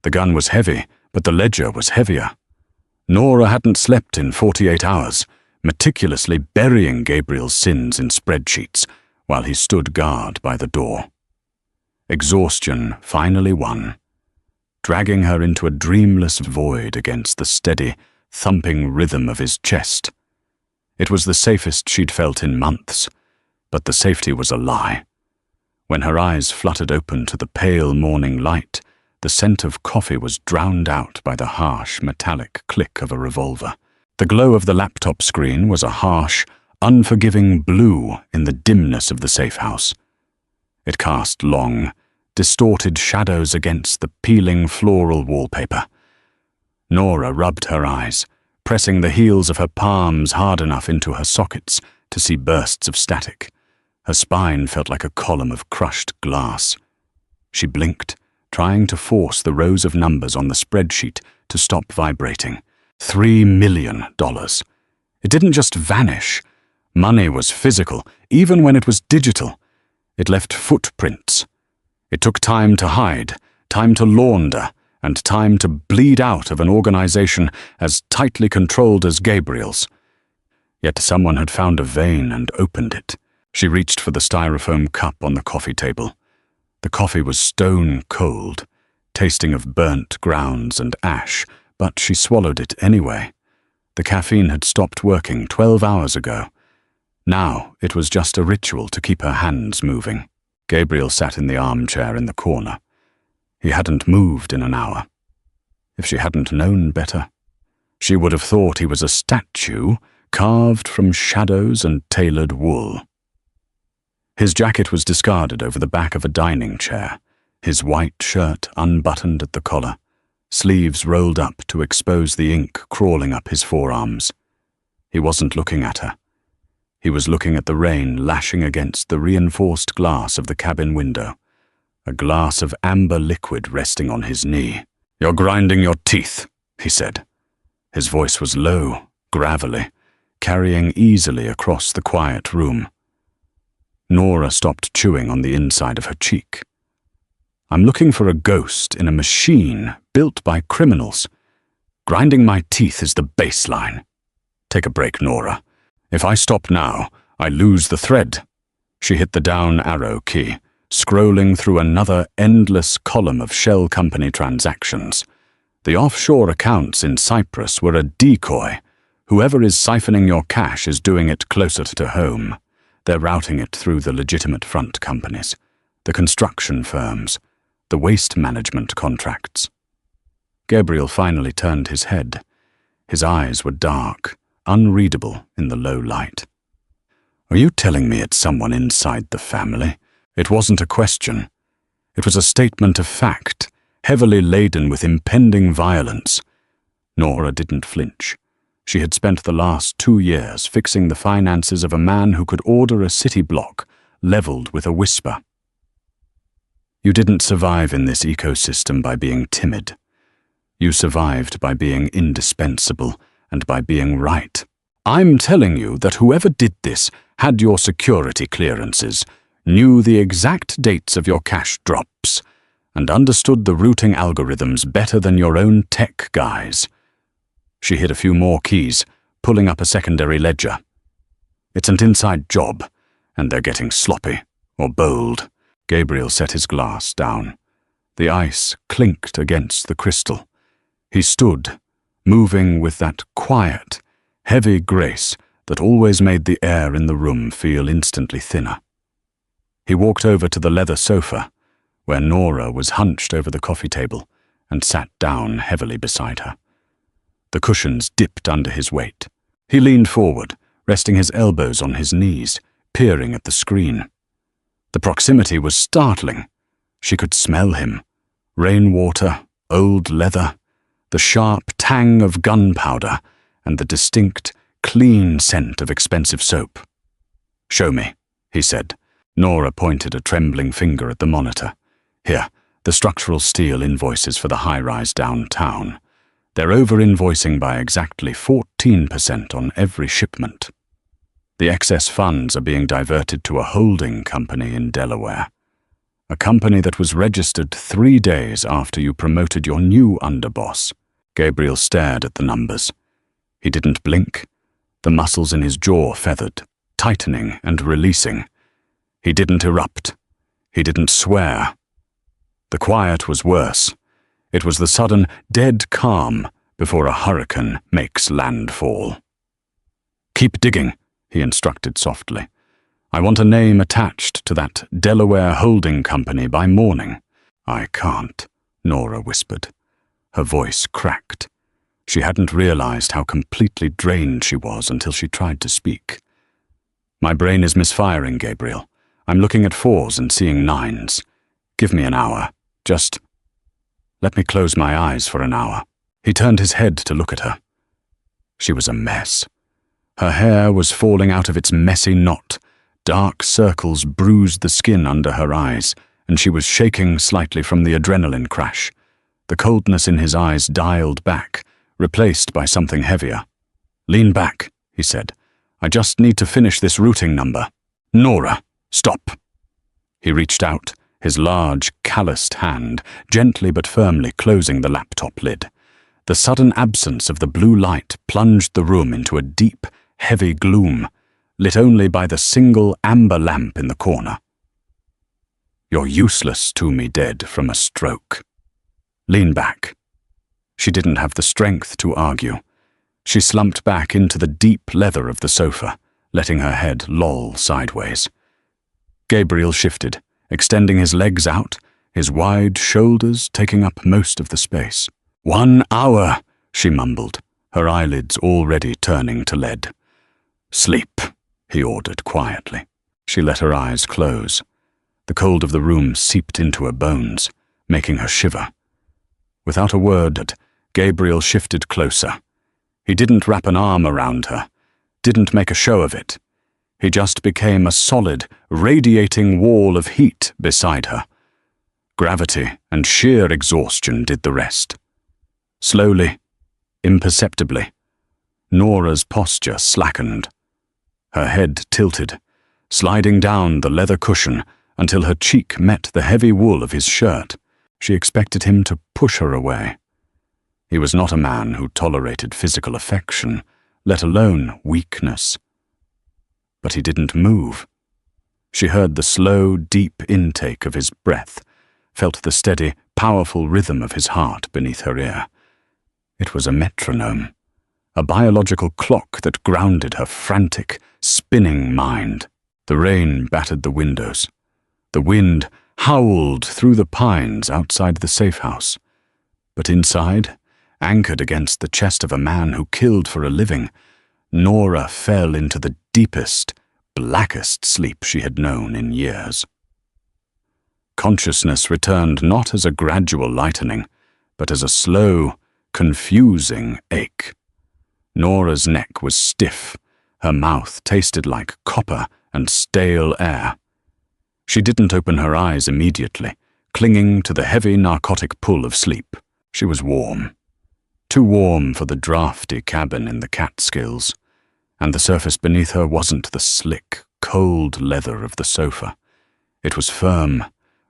The gun was heavy, but the ledger was heavier. Nora hadn't slept in 48 hours, meticulously burying Gabriel's sins in spreadsheets while he stood guard by the door. Exhaustion finally won, dragging her into a dreamless void against the steady, thumping rhythm of his chest. It was the safest she'd felt in months, but the safety was a lie. When her eyes fluttered open to the pale morning light, the scent of coffee was drowned out by the harsh, metallic click of a revolver. The glow of the laptop screen was a harsh, unforgiving blue in the dimness of the safe house. It cast long, distorted shadows against the peeling floral wallpaper. Nora rubbed her eyes, pressing the heels of her palms hard enough into her sockets to see bursts of static. Her spine felt like a column of crushed glass. She blinked, trying to force the rows of numbers on the spreadsheet to stop vibrating. $3 million. It didn't just vanish. Money was physical, even when it was digital. It left footprints. It took time to hide, time to launder, and time to bleed out of an organization as tightly controlled as Gabriel's. Yet someone had found a vein and opened it. She reached for the styrofoam cup on the coffee table. The coffee was stone cold, tasting of burnt grounds and ash, but she swallowed it anyway. The caffeine had stopped working 12 hours ago. Now it was just a ritual to keep her hands moving. Gabriel sat in the armchair in the corner. He hadn't moved in an hour. If she hadn't known better, she would have thought he was a statue carved from shadows and tailored wool. His jacket was discarded over the back of a dining chair, his white shirt unbuttoned at the collar, sleeves rolled up to expose the ink crawling up his forearms. He wasn't looking at her. He was looking at the rain lashing against the reinforced glass of the cabin window, a glass of amber liquid resting on his knee. "You're grinding your teeth," he said. His voice was low, gravelly, carrying easily across the quiet room. Nora stopped chewing on the inside of her cheek. "I'm looking for a ghost in a machine built by criminals. Grinding my teeth is the baseline. Take a break, Nora. If I stop now, I lose the thread." She hit the down arrow key, scrolling through another endless column of shell company transactions. The offshore accounts in Cyprus were a decoy. Whoever is siphoning your cash is doing it closer to home. They're routing it through the legitimate front companies, the construction firms, the waste management contracts. Gabriel finally turned his head. His eyes were dark, unreadable in the low light. "Are you telling me it's someone inside the family?" It wasn't a question. It was a statement of fact, heavily laden with impending violence. Nora didn't flinch. She had spent the last 2 years fixing the finances of a man who could order a city block leveled with a whisper. You didn't survive in this ecosystem by being timid. You survived by being indispensable and by being right. I'm telling you that whoever did this had your security clearances, knew the exact dates of your cash drops, and understood the routing algorithms better than your own tech guys. She hit a few more keys, pulling up a secondary ledger. It's an inside job, and they're getting sloppy, or bold. Gabriel set his glass down. The ice clinked against the crystal. He stood, moving with that quiet, heavy grace that always made the air in the room feel instantly thinner. He walked over to the leather sofa, where Nora was hunched over the coffee table, and sat down heavily beside her. The cushions dipped under his weight. He leaned forward, resting his elbows on his knees, peering at the screen. The proximity was startling. She could smell him. Rainwater, old leather, the sharp tang of gunpowder, and the distinct, clean scent of expensive soap. "Show me," he said. Nora pointed a trembling finger at the monitor. "Here, the structural steel invoices for the high-rise downtown. They're over-invoicing by exactly 14% on every shipment. The excess funds are being diverted to a holding company in Delaware. A company that was registered 3 days after you promoted your new underboss. Gabriel stared at the numbers. He didn't blink. The muscles in his jaw feathered, tightening and releasing. He didn't erupt. He didn't swear. The quiet was worse. It was the sudden, dead calm before a hurricane makes landfall. "Keep digging," he instructed softly. "I want a name attached to that Delaware holding company by morning." "I can't," Nora whispered. Her voice cracked. She hadn't realized how completely drained she was until she tried to speak. "My brain is misfiring, Gabriel. I'm looking at 4s and seeing 9s. Give me an hour. Just let me close my eyes for an hour." He turned his head to look at her. She was a mess. Her hair was falling out of its messy knot. Dark circles bruised the skin under her eyes, and she was shaking slightly from the adrenaline crash. The coldness in his eyes dialed back, replaced by something heavier. "Lean back," he said. "I just need to finish this routing number." "Nora, stop." He reached out, his large, calloused hand gently but firmly closing the laptop lid. The sudden absence of the blue light plunged the room into a deep, heavy gloom, lit only by the single amber lamp in the corner. "You're useless to me, dead from a stroke. Lean back." She didn't have the strength to argue. She slumped back into the deep leather of the sofa, letting her head loll sideways. Gabriel shifted, extending his legs out, his wide shoulders taking up most of the space. "1 hour," she mumbled, her eyelids already turning to lead. "Sleep," he ordered quietly. She let her eyes close. The cold of the room seeped into her bones, making her shiver. Without a word, Gabriel shifted closer. He didn't wrap an arm around her, didn't make a show of it. He just became a solid, radiating wall of heat beside her. Gravity and sheer exhaustion did the rest. Slowly, imperceptibly, Nora's posture slackened. Her head tilted, sliding down the leather cushion until her cheek met the heavy wool of his shirt. She expected him to push her away. He was not a man who tolerated physical affection, let alone weakness. But he didn't move. She heard the slow, deep intake of his breath, felt the steady, powerful rhythm of his heart beneath her ear. It was a metronome, a biological clock that grounded her frantic, spinning mind. The rain battered the windows. The wind howled through the pines outside the safe house. But inside, anchored against the chest of a man who killed for a living, Nora fell into the deepest, blackest sleep she had known in years. Consciousness returned not as a gradual lightening, but as a slow, confusing ache. Nora's neck was stiff. Her mouth tasted like copper and stale air. She didn't open her eyes immediately, clinging to the heavy narcotic pull of sleep. She was warm. Too warm for the drafty cabin in the Catskills, and the surface beneath her wasn't the slick, cold leather of the sofa. It was firm,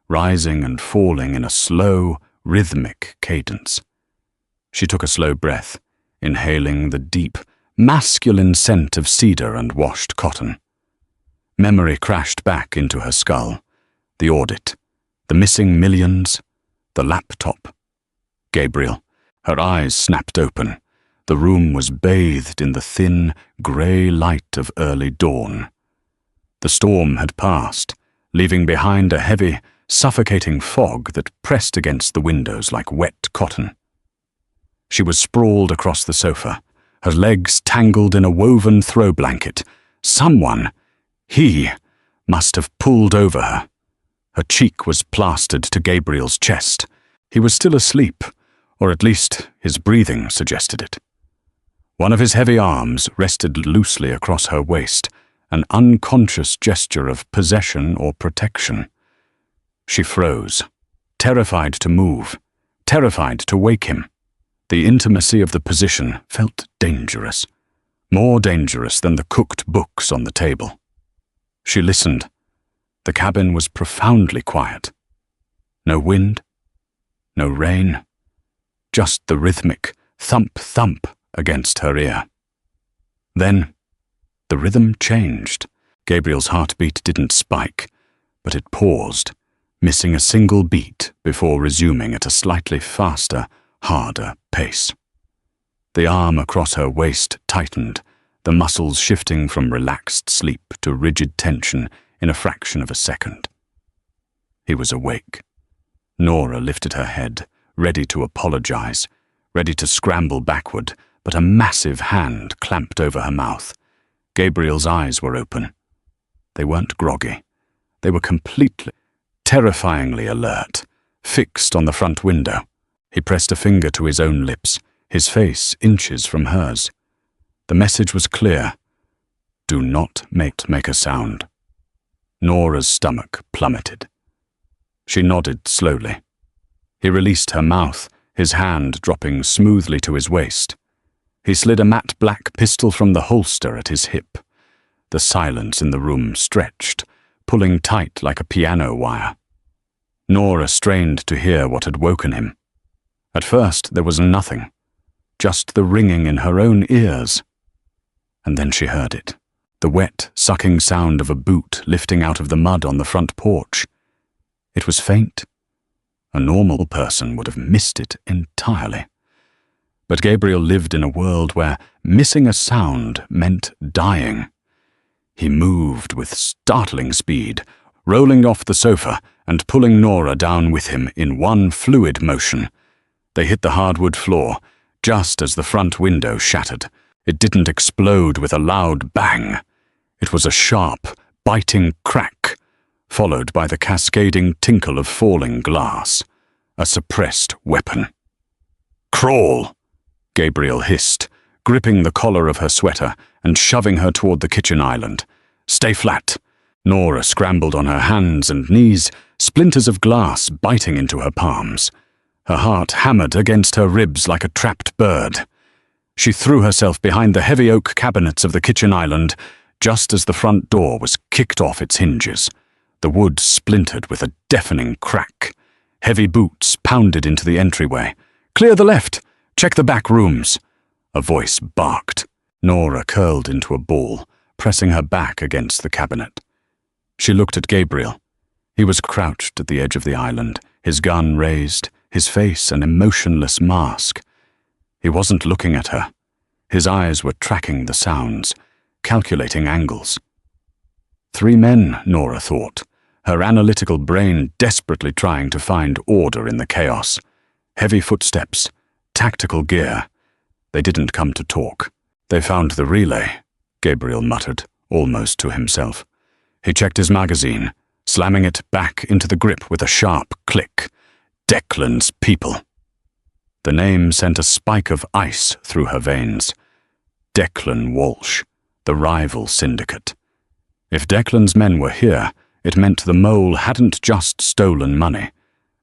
rising and falling in a slow, rhythmic cadence. She took a slow breath, inhaling the deep, masculine scent of cedar and washed cotton. Memory crashed back into her skull. The audit, the missing millions, the laptop. Gabriel. Her eyes snapped open. The room was bathed in the thin, grey light of early dawn. The storm had passed, leaving behind a heavy, suffocating fog that pressed against the windows like wet cotton. She was sprawled across the sofa, her legs tangled in a woven throw blanket. Someone, he, must have pulled over her. Her cheek was plastered to Gabriel's chest. He was still asleep, or at least his breathing suggested it. One of his heavy arms rested loosely across her waist, an unconscious gesture of possession or protection. She froze, terrified to move, terrified to wake him. The intimacy of the position felt dangerous, more dangerous than the cooked books on the table. She listened. The cabin was profoundly quiet. No wind, no rain, just the rhythmic thump-thump against her ear. Then, the rhythm changed. Gabriel's heartbeat didn't spike, but it paused, missing a single beat before resuming at a slightly faster, harder pace. The arm across her waist tightened, the muscles shifting from relaxed sleep to rigid tension in a fraction of a second. He was awake. Nora lifted her head, ready to apologize, ready to scramble backward, but a massive hand clamped over her mouth. Gabriel's eyes were open. They weren't groggy. They were completely, terrifyingly alert, fixed on the front window. He pressed a finger to his own lips, his face inches from hers. The message was clear. Do not make a sound. Nora's stomach plummeted. She nodded slowly. He released her mouth, his hand dropping smoothly to his waist. He slid a matte black pistol from the holster at his hip. The silence in the room stretched, pulling tight like a piano wire. Nora strained to hear what had woken him. At first there was nothing, just the ringing in her own ears. And then she heard it, the wet, sucking sound of a boot lifting out of the mud on the front porch. It was faint. A normal person would have missed it entirely. But Gabriel lived in a world where missing a sound meant dying. He moved with startling speed, rolling off the sofa and pulling Nora down with him in one fluid motion. They hit the hardwood floor, just as the front window shattered. It didn't explode with a loud bang. It was a sharp, biting crack, followed by the cascading tinkle of falling glass. A suppressed weapon. "Crawl!" Gabriel hissed, gripping the collar of her sweater and shoving her toward the kitchen island. "Stay flat." Nora scrambled on her hands and knees, splinters of glass biting into her palms. Her heart hammered against her ribs like a trapped bird. She threw herself behind the heavy oak cabinets of the kitchen island just as the front door was kicked off its hinges. The wood splintered with a deafening crack. Heavy boots pounded into the entryway. "Clear the left! Check the back rooms!" A voice barked. Nora curled into a ball, pressing her back against the cabinet. She looked at Gabriel. He was crouched at the edge of the island, his gun raised, his face an emotionless mask. He wasn't looking at her. His eyes were tracking the sounds, calculating angles. 3 men, Nora thought, her analytical brain desperately trying to find order in the chaos. Heavy footsteps, tactical gear. They didn't come to talk. "They found the relay," Gabriel muttered, almost to himself. He checked his magazine, slamming it back into the grip with a sharp click. Declan's people. The name sent a spike of ice through her veins. Declan Walsh, the rival syndicate. If Declan's men were here, it meant the mole hadn't just stolen money.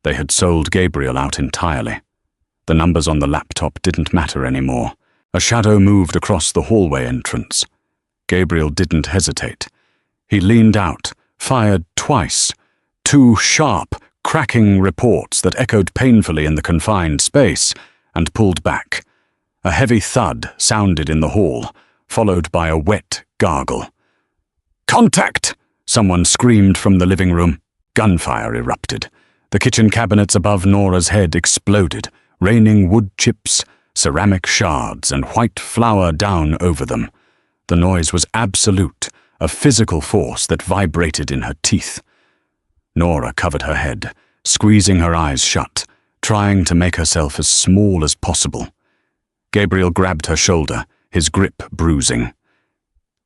They had sold Gabriel out entirely. The numbers on the laptop didn't matter anymore. A shadow moved across the hallway entrance. Gabriel didn't hesitate. He leaned out, fired twice. 2 sharp, cracking reports that echoed painfully in the confined space, and pulled back. A heavy thud sounded in the hall, followed by a wet gargle. "Contact!" someone screamed from the living room. Gunfire erupted. The kitchen cabinets above Nora's head exploded, raining wood chips, ceramic shards, and white flour down over them. The noise was absolute, a physical force that vibrated in her teeth. Nora covered her head, squeezing her eyes shut, trying to make herself as small as possible. Gabriel grabbed her shoulder, his grip bruising.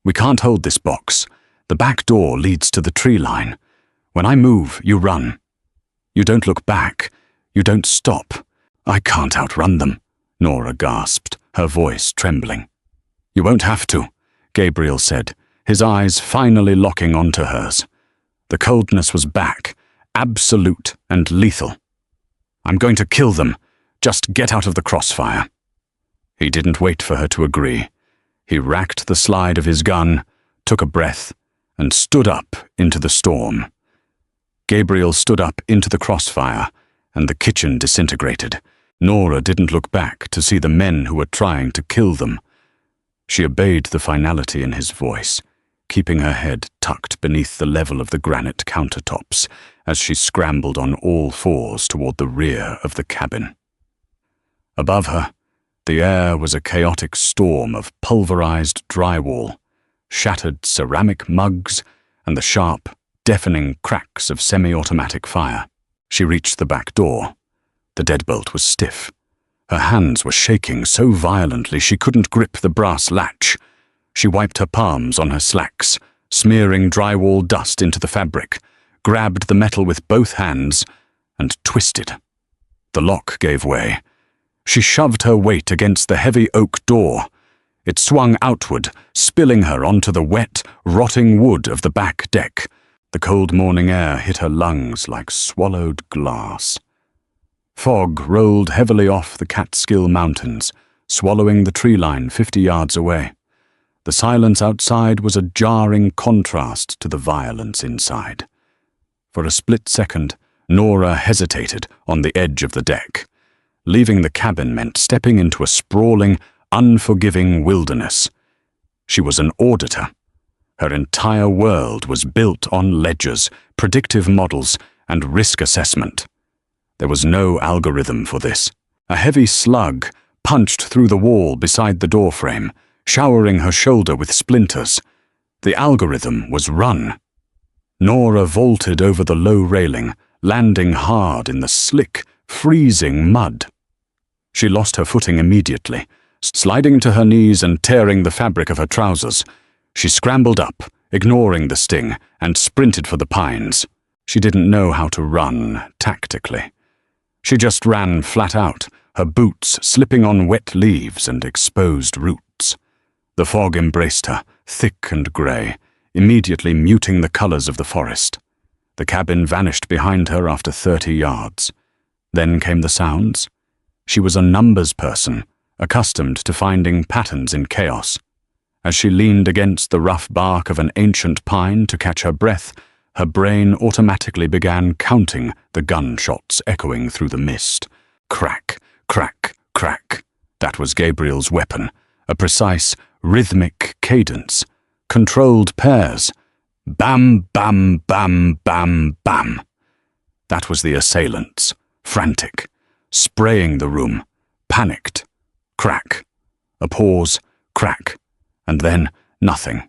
"We can't hold this box. The back door leads to the tree line. When I move, you run. You don't look back. You don't stop." "I can't outrun them," Nora gasped, her voice trembling. "You won't have to," Gabriel said, his eyes finally locking onto hers. The coldness was back, absolute and lethal. "I'm going to kill them. Just get out of the crossfire." He didn't wait for her to agree. He racked the slide of his gun, took a breath, and stood up into the storm. Gabriel stood up into the crossfire, and the kitchen disintegrated. Nora didn't look back to see the men who were trying to kill them. She obeyed the finality in his voice, keeping her head tucked beneath the level of the granite countertops as she scrambled on all fours toward the rear of the cabin. Above her, the air was a chaotic storm of pulverized drywall, shattered ceramic mugs, and the sharp, deafening cracks of semi-automatic fire. She reached the back door. The deadbolt was stiff. Her hands were shaking so violently she couldn't grip the brass latch. She wiped her palms on her slacks, smearing drywall dust into the fabric, grabbed the metal with both hands, and twisted. The lock gave way. She shoved her weight against the heavy oak door. It swung outward, spilling her onto the wet, rotting wood of the back deck. The cold morning air hit her lungs like swallowed glass. Fog rolled heavily off the Catskill Mountains, swallowing the tree line 50 yards away. The silence outside was a jarring contrast to the violence inside. For a split second, Nora hesitated on the edge of the deck. Leaving the cabin meant stepping into a sprawling, unforgiving wilderness. She was an auditor. Her entire world was built on ledgers, predictive models, and risk assessment. There was no algorithm for this. A heavy slug punched through the wall beside the doorframe, showering her shoulder with splinters. The algorithm was run. Nora vaulted over the low railing, landing hard in the slick, freezing mud. She lost her footing immediately, sliding to her knees and tearing the fabric of her trousers. She scrambled up, ignoring the sting, and sprinted for the pines. She didn't know how to run tactically. She just ran flat out, her boots slipping on wet leaves and exposed roots. The fog embraced her, thick and grey, immediately muting the colours of the forest. The cabin vanished behind her after 30 yards. Then came the sounds. She was a numbers person, accustomed to finding patterns in chaos. As she leaned against the rough bark of an ancient pine to catch her breath, her brain automatically began counting the gunshots echoing through the mist. Crack, crack, crack. That was Gabriel's weapon, a precise, rhythmic cadence, controlled pairs. Bam, bam, bam, bam, bam. That was the assailants, frantic, spraying the room, panicked. Crack. A pause, crack, and then nothing.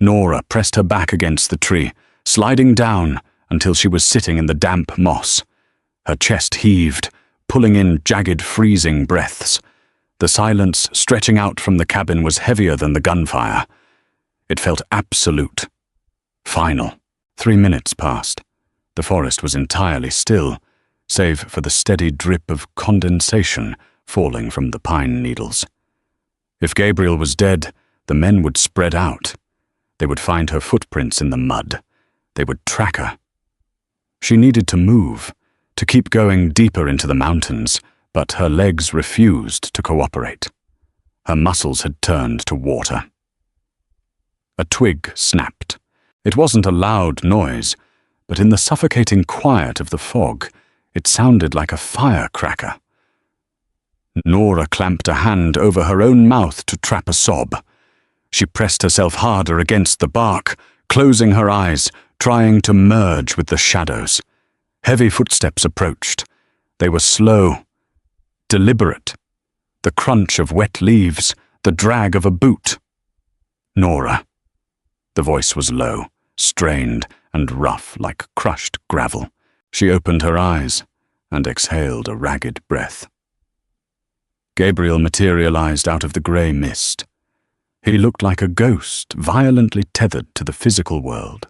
Nora pressed her back against the tree, sliding down until she was sitting in the damp moss. Her chest heaved, pulling in jagged, freezing breaths. The silence stretching out from the cabin was heavier than the gunfire. It felt absolute. Final. 3 minutes passed. The forest was entirely still, save for the steady drip of condensation falling from the pine needles. If Gabriel was dead, the men would spread out. They would find her footprints in the mud. They would track her. She needed to move, to keep going deeper into the mountains, but her legs refused to cooperate. Her muscles had turned to water. A twig snapped. It wasn't a loud noise, but in the suffocating quiet of the fog, it sounded like a firecracker. Nora clamped a hand over her own mouth to trap a sob. She pressed herself harder against the bark, closing her eyes, trying to merge with the shadows. Heavy footsteps approached. They were slow, deliberate. The crunch of wet leaves, the drag of a boot. Nora. The voice was low, strained, and rough like crushed gravel. She opened her eyes and exhaled a ragged breath. Gabriel materialized out of the grey mist. He looked like a ghost, violently tethered to the physical world.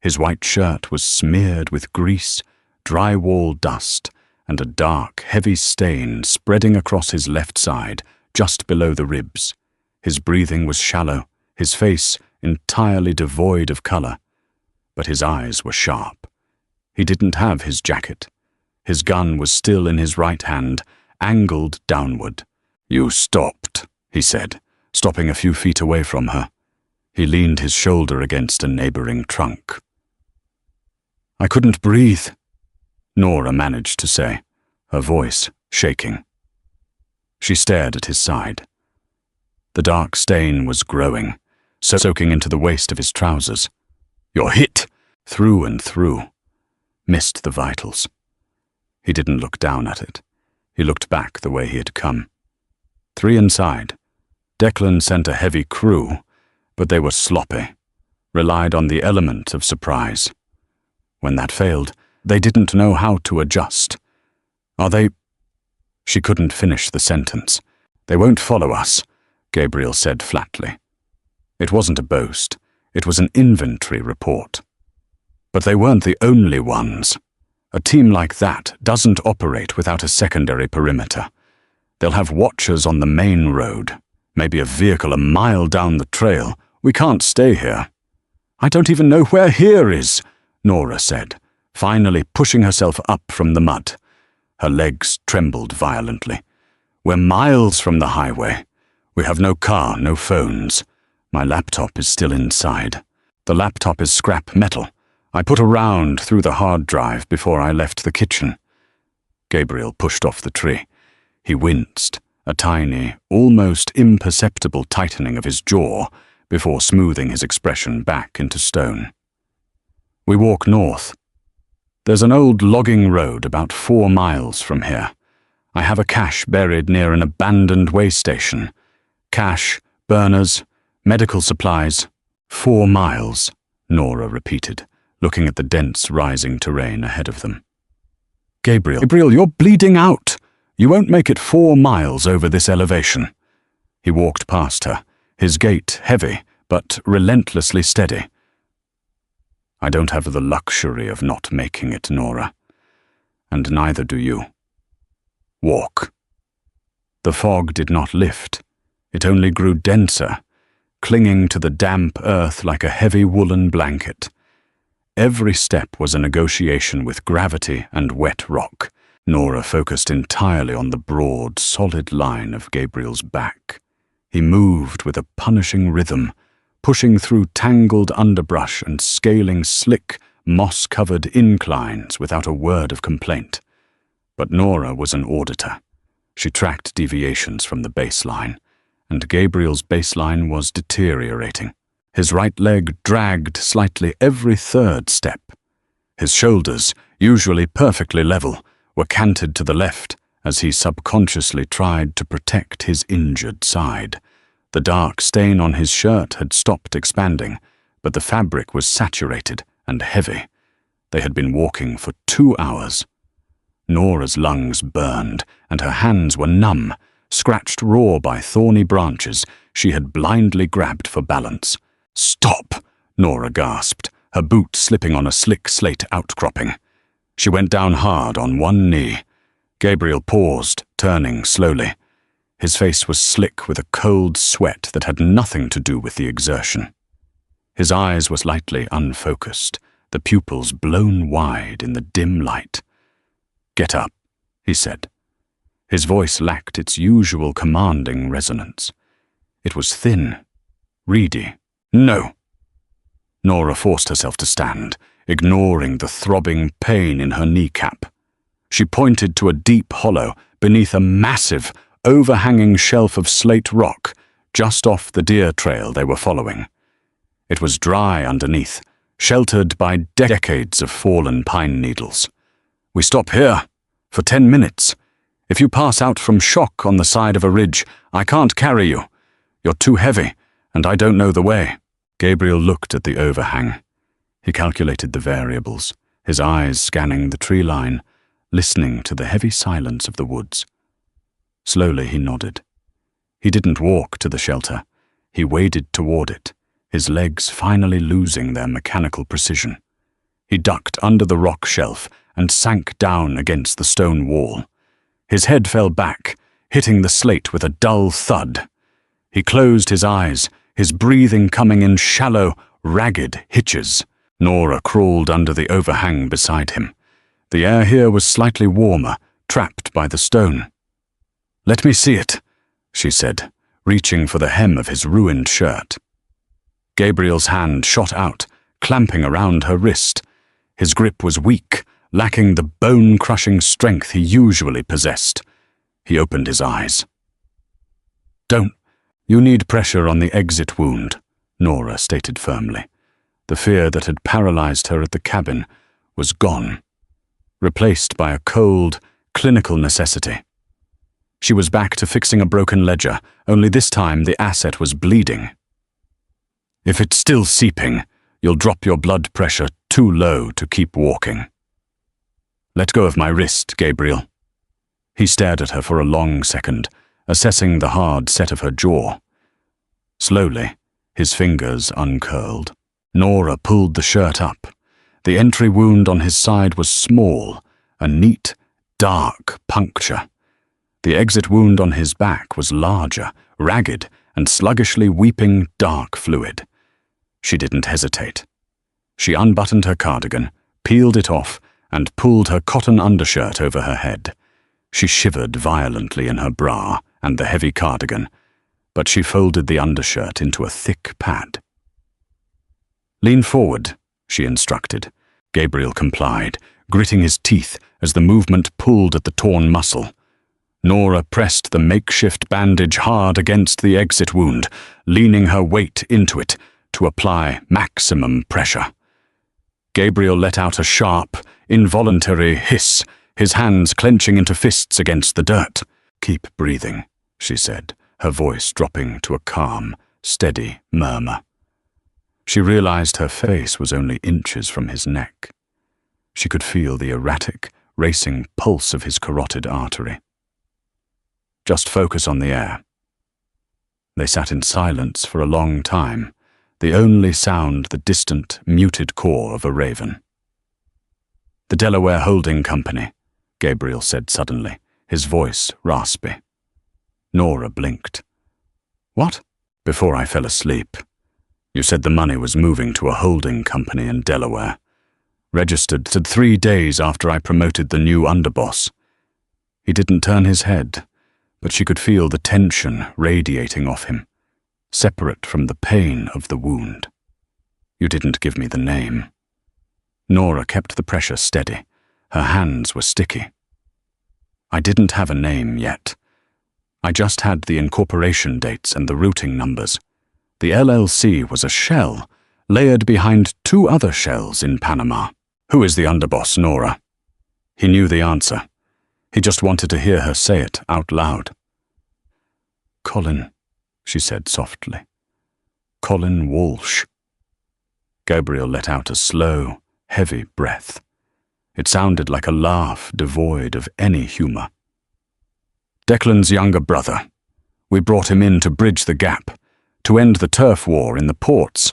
His white shirt was smeared with grease, drywall dust, and a dark, heavy stain spreading across his left side, just below the ribs. His breathing was shallow, his face entirely devoid of color, but his eyes were sharp. He didn't have his jacket. His gun was still in his right hand, angled downward. "You stopped," he said, stopping a few feet away from her. He leaned his shoulder against a neighboring trunk. I couldn't breathe, Nora managed to say, her voice shaking. She stared at his side. The dark stain was growing, soaking into the waist of his trousers. You're hit, through and through. Missed the vitals. He didn't look down at it. He looked back the way he had come. 3 inside. Declan sent a heavy crew, but they were sloppy, relied on the element of surprise. When that failed, they didn't know how to adjust. Are they... She couldn't finish the sentence. They won't follow us, Gabriel said flatly. It wasn't a boast. It was an inventory report. But they weren't the only ones. A team like that doesn't operate without a secondary perimeter. They'll have watchers on the main road, maybe a vehicle a mile down the trail. We can't stay here. I don't even know where here is, Nora said, finally pushing herself up from the mud. Her legs trembled violently. We're miles from the highway. We have no car, no phones. My laptop is still inside. The laptop is scrap metal. I put a round through the hard drive before I left the kitchen. Gabriel pushed off the tree. He winced, a tiny, almost imperceptible tightening of his jaw before smoothing his expression back into stone. We walk north. There's an old logging road about 4 miles from here. I have a cache buried near an abandoned way station. Cache, burners, medical supplies. 4 miles, Nora repeated, looking at the dense rising terrain ahead of them. Gabriel, you're bleeding out. You won't make it 4 miles over this elevation. He walked past her, his gait heavy, but relentlessly steady. I don't have the luxury of not making it, Nora. And neither do you. Walk. The fog did not lift. It only grew denser, clinging to the damp earth like a heavy woolen blanket. Every step was a negotiation with gravity and wet rock. Nora focused entirely on the broad, solid line of Gabriel's back. He moved with a punishing rhythm, pushing through tangled underbrush and scaling slick, moss-covered inclines without a word of complaint. But Nora was an auditor. She tracked deviations from the baseline, and Gabriel's baseline was deteriorating. His right leg dragged slightly every 3rd step. His shoulders, usually perfectly level, were canted to the left as he subconsciously tried to protect his injured side. The dark stain on his shirt had stopped expanding, but the fabric was saturated and heavy. They had been walking for 2 hours. Nora's lungs burned, and her hands were numb, scratched raw by thorny branches she had blindly grabbed for balance. "Stop!" Nora gasped, her boot slipping on a slick slate outcropping. She went down hard on one knee. Gabriel paused, turning slowly. His face was slick with a cold sweat that had nothing to do with the exertion. His eyes were slightly unfocused, the pupils blown wide in the dim light. "Get up," he said. His voice lacked its usual commanding resonance. It was thin, reedy. "No." Nora forced herself to stand, ignoring the throbbing pain in her kneecap. She pointed to a deep hollow beneath a massive, overhanging shelf of slate rock just off the deer trail they were following. It was dry underneath, sheltered by decades of fallen pine needles. "We stop here for 10 minutes. If you pass out from shock on the side of a ridge, I can't carry you. You're too heavy, and I don't know the way." Gabriel looked at the overhang. He calculated the variables, his eyes scanning the tree line, listening to the heavy silence of the woods. Slowly he nodded. He didn't walk to the shelter. He waded toward it, his legs finally losing their mechanical precision. He ducked under the rock shelf and sank down against the stone wall. His head fell back, hitting the slate with a dull thud. He closed his eyes, his breathing coming in shallow, ragged hitches. Nora crawled under the overhang beside him. The air here was slightly warmer, trapped by the stone. "Let me see it," she said, reaching for the hem of his ruined shirt. Gabriel's hand shot out, clamping around her wrist. His grip was weak, lacking the bone-crushing strength he usually possessed. He opened his eyes. "Don't. You need pressure on the exit wound," Nora stated firmly. The fear that had paralyzed her at the cabin was gone, replaced by a cold, clinical necessity. She was back to fixing a broken ledger, only this time the asset was bleeding. "If it's still seeping, you'll drop your blood pressure too low to keep walking." "Let go of my wrist, Gabriel." He stared at her for a long second, assessing the hard set of her jaw. Slowly, his fingers uncurled. Nora pulled the shirt up. The entry wound on his side was small, a neat, dark puncture. The exit wound on his back was larger, ragged, and sluggishly weeping dark fluid. She didn't hesitate. She unbuttoned her cardigan, peeled it off, and pulled her cotton undershirt over her head. She shivered violently in her bra and the heavy cardigan, but she folded the undershirt into a thick pad. "Lean forward," she instructed. Gabriel complied, gritting his teeth as the movement pulled at the torn muscle. Nora pressed the makeshift bandage hard against the exit wound, leaning her weight into it to apply maximum pressure. Gabriel let out a sharp, involuntary hiss, his hands clenching into fists against the dirt. "Keep breathing," she said, her voice dropping to a calm, steady murmur. She realized her face was only inches from his neck. She could feel the erratic, racing pulse of his carotid artery. "Just focus on the air." They sat in silence for a long time, the only sound the distant, muted caw of a raven. "The Delaware Holding Company," Gabriel said suddenly, his voice raspy. Nora blinked. "What?" "Before I fell asleep. You said the money was moving to a holding company in Delaware. Registered 3 days after I promoted the new underboss." He didn't turn his head, but she could feel the tension radiating off him, separate from the pain of the wound. "You didn't give me the name." Nora kept the pressure steady. Her hands were sticky. "I didn't have a name yet. I just had the incorporation dates and the routing numbers. The LLC was a shell, layered behind 2 other shells in Panama." "Who is the underboss, Nora?" He knew the answer. He just wanted to hear her say it out loud. "Colin," she said softly. "Colin Walsh." Gabriel let out a slow, heavy breath. It sounded like a laugh devoid of any humor. "Declan's younger brother. We brought him in to bridge the gap, to end the turf war in the ports.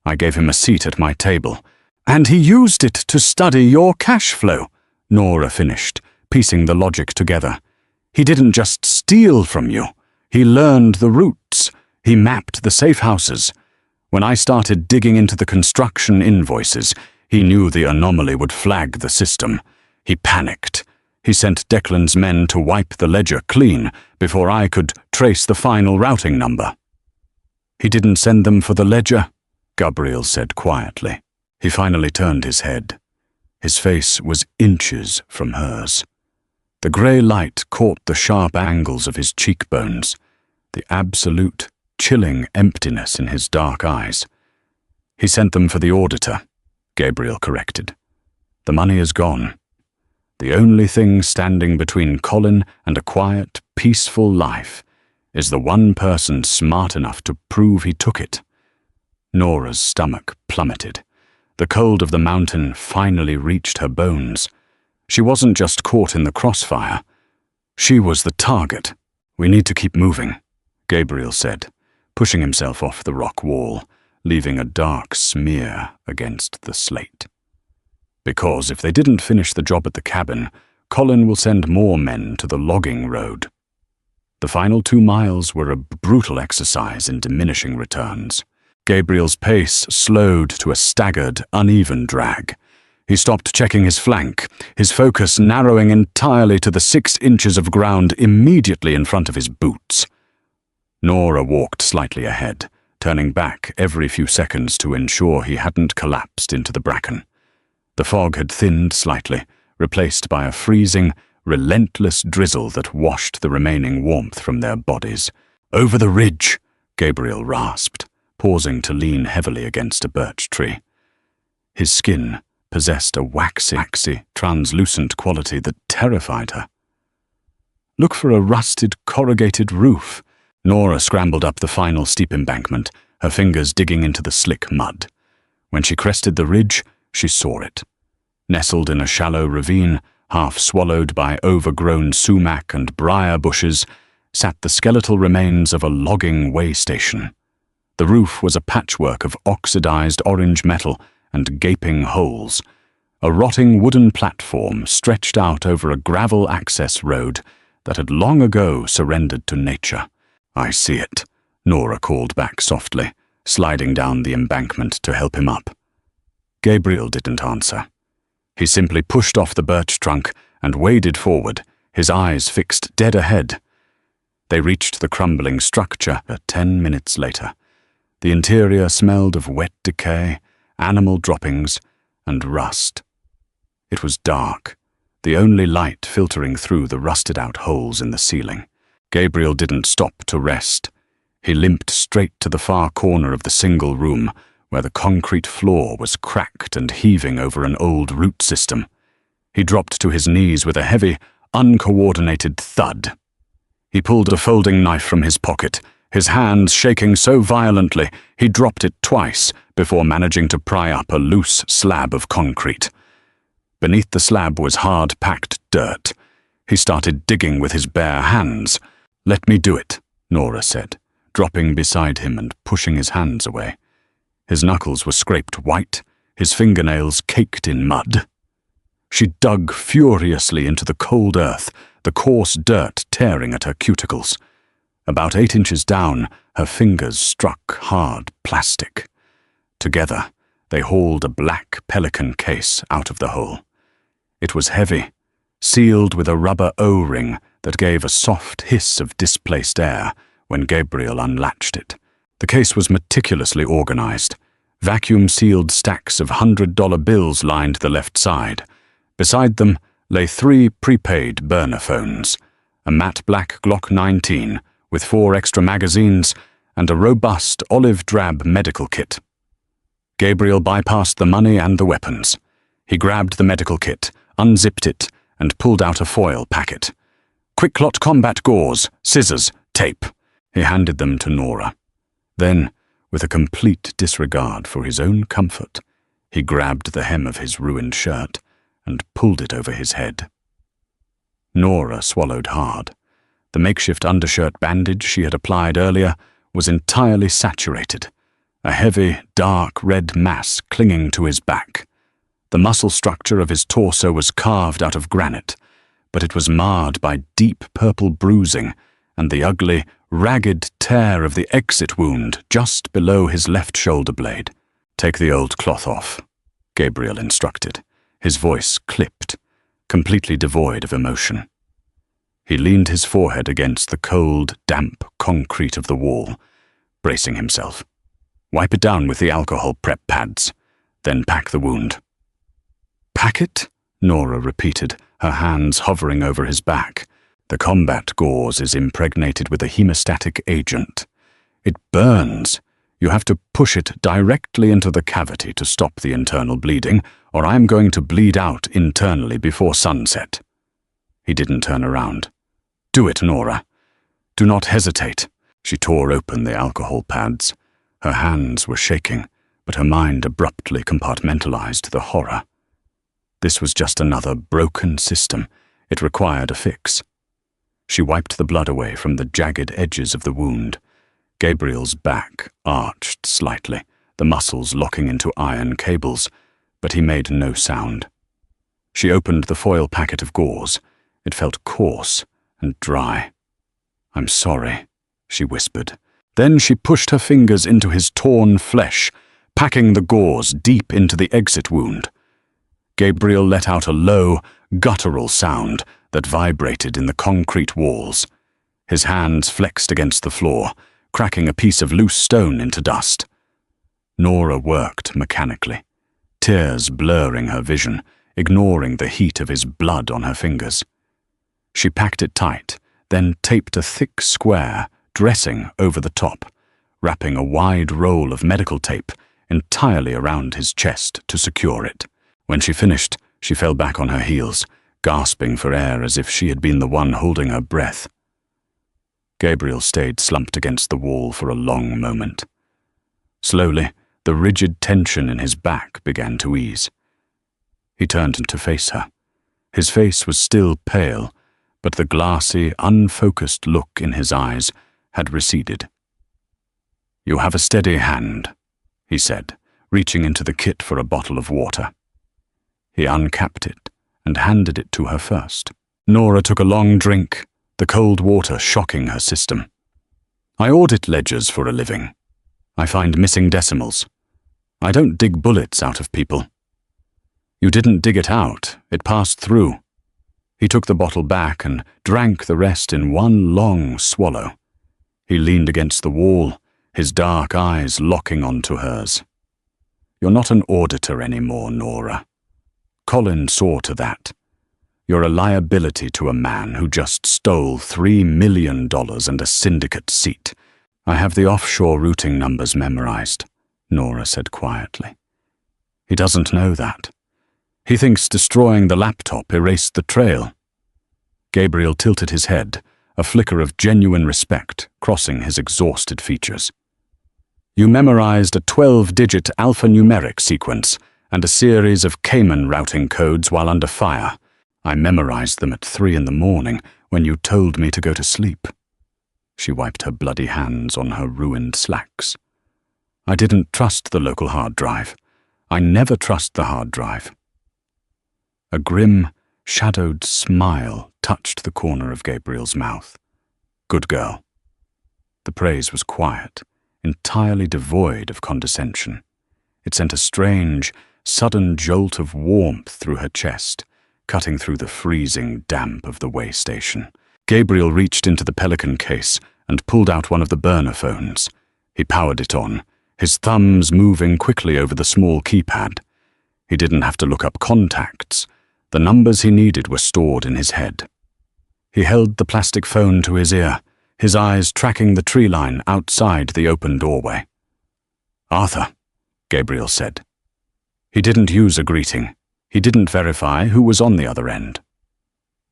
I gave him a seat at my table. And he used it to study your cash flow," Nora finished, piecing the logic together. "He didn't just steal from you. He learned the routes. He mapped the safe houses. When I started digging into the construction invoices, he knew the anomaly would flag the system. He panicked. He sent Declan's men to wipe the ledger clean before I could trace the final routing number." "He didn't send them for the ledger," Gabriel said quietly. He finally turned his head. His face was inches from hers. The grey light caught the sharp angles of his cheekbones, the absolute, chilling emptiness in his dark eyes. "He sent them for the auditor," Gabriel corrected. "The money is gone. The only thing standing between Colin and a quiet, peaceful life is the one person smart enough to prove he took it." Nora's stomach plummeted. The cold of the mountain finally reached her bones. She wasn't just caught in the crossfire. She was the target. "We need to keep moving," Gabriel said, pushing himself off the rock wall, leaving a dark smear against the slate. "Because if they didn't finish the job at the cabin, Colin will send more men to the logging road." The final 2 miles were a brutal exercise in diminishing returns. Gabriel's pace slowed to a staggered, uneven drag. He stopped checking his flank, his focus narrowing entirely to the 6 inches of ground immediately in front of his boots. Nora walked slightly ahead, turning back every few seconds to ensure he hadn't collapsed into the bracken. The fog had thinned slightly, replaced by a freezing, relentless drizzle that washed the remaining warmth from their bodies. "Over the ridge," Gabriel rasped, pausing to lean heavily against a birch tree. His skin possessed a waxy, translucent quality that terrified her. "Look for a rusted, corrugated roof." Nora scrambled up the final steep embankment, her fingers digging into the slick mud. When she crested the ridge, she saw it. Nestled in a shallow ravine, half swallowed by overgrown sumac and briar bushes, sat the skeletal remains of a logging way station. The roof was a patchwork of oxidized orange metal and gaping holes. A rotting wooden platform stretched out over a gravel access road that had long ago surrendered to nature. "I see it," Nora called back softly, sliding down the embankment to help him up. Gabriel didn't answer. He simply pushed off the birch trunk and waded forward, his eyes fixed dead ahead. They reached the crumbling structure 10 minutes later. The interior smelled of wet decay, animal droppings, and rust. It was dark, the only light filtering through the rusted-out holes in the ceiling. Gabriel didn't stop to rest. He limped straight to the far corner of the single room, where the concrete floor was cracked and heaving over an old root system. He dropped to his knees with a heavy, uncoordinated thud. He pulled a folding knife from his pocket, his hands shaking so violently he dropped it twice before managing to pry up a loose slab of concrete. Beneath the slab was hard-packed dirt. He started digging with his bare hands. "Let me do it," Nora said, dropping beside him and pushing his hands away. His knuckles were scraped white, his fingernails caked in mud. She dug furiously into the cold earth, the coarse dirt tearing at her cuticles. About 8 inches down, her fingers struck hard plastic. Together, they hauled a black pelican case out of the hole. It was heavy, sealed with a rubber O-ring that gave a soft hiss of displaced air when Gabriel unlatched it. The case was meticulously organized. Vacuum-sealed stacks of $100 bills lined the left side. Beside them lay 3 prepaid burner phones, a matte black Glock 19 with 4 extra magazines, and a robust olive-drab medical kit. Gabriel bypassed the money and the weapons. He grabbed the medical kit, unzipped it, and pulled out a foil packet. "Quick-clot combat gauze, scissors, tape." He handed them to Nora. Then, with a complete disregard for his own comfort, he grabbed the hem of his ruined shirt and pulled it over his head. Nora swallowed hard. The makeshift undershirt bandage she had applied earlier was entirely saturated, a heavy, dark red mass clinging to his back. The muscle structure of his torso was carved out of granite, but it was marred by deep purple bruising and the ugly, ragged tear of the exit wound just below his left shoulder blade. "Take the old cloth off," Gabriel instructed, his voice clipped, completely devoid of emotion. He leaned his forehead against the cold, damp concrete of the wall, bracing himself. "Wipe it down with the alcohol prep pads, then pack the wound." "Pack it?" Nora repeated, her hands hovering over his back. "The combat gauze is impregnated with a hemostatic agent. It burns. You have to push it directly into the cavity to stop the internal bleeding, or I'm going to bleed out internally before sunset." He didn't turn around. "Do it, Nora. Do not hesitate." She tore open the alcohol pads. Her hands were shaking, but her mind abruptly compartmentalized the horror. This was just another broken system. It required a fix. She wiped the blood away from the jagged edges of the wound. Gabriel's back arched slightly, the muscles locking into iron cables, but he made no sound. She opened the foil packet of gauze. It felt coarse and dry. "I'm sorry," she whispered. Then she pushed her fingers into his torn flesh, packing the gauze deep into the exit wound. Gabriel let out a low, guttural sound that vibrated in the concrete walls. His hands flexed against the floor, cracking a piece of loose stone into dust. Nora worked mechanically, tears blurring her vision, ignoring the heat of his blood on her fingers. She packed it tight, then taped a thick square dressing over the top, wrapping a wide roll of medical tape entirely around his chest to secure it. When she finished, she fell back on her heels, gasping for air as if she had been the one holding her breath. Gabriel stayed slumped against the wall for a long moment. Slowly, the rigid tension in his back began to ease. He turned to face her. His face was still pale, but the glassy, unfocused look in his eyes had receded. "You have a steady hand," he said, reaching into the kit for a bottle of water. He uncapped it and handed it to her first. Nora took a long drink, the cold water shocking her system. "I audit ledgers for a living. I find missing decimals. I don't dig bullets out of people." "You didn't dig it out, it passed through." He took the bottle back and drank the rest in one long swallow. He leaned against the wall, his dark eyes locking onto hers. "You're not an auditor anymore, Nora. Colin saw to that. You're a liability to a man who just stole $3 million and a syndicate seat." "I have the offshore routing numbers memorized," Nora said quietly. "He doesn't know that. He thinks destroying the laptop erased the trail." Gabriel tilted his head, a flicker of genuine respect crossing his exhausted features. "You memorized a 12-digit alphanumeric sequence and a series of Cayman routing codes while under fire. I memorized them at 3 a.m. when you told me to go to sleep." She wiped her bloody hands on her ruined slacks. "I didn't trust the local hard drive. I never trust the hard drive." A grim, shadowed smile touched the corner of Gabriel's mouth. "Good girl." The praise was quiet, entirely devoid of condescension. It sent a strange, sudden jolt of warmth through her chest, cutting through the freezing damp of the way station. Gabriel reached into the Pelican case and pulled out one of the burner phones. He powered it on, his thumbs moving quickly over the small keypad. He didn't have to look up contacts. The numbers he needed were stored in his head. He held the plastic phone to his ear, his eyes tracking the tree line outside the open doorway. "Arthur," Gabriel said. He didn't use a greeting. He didn't verify who was on the other end.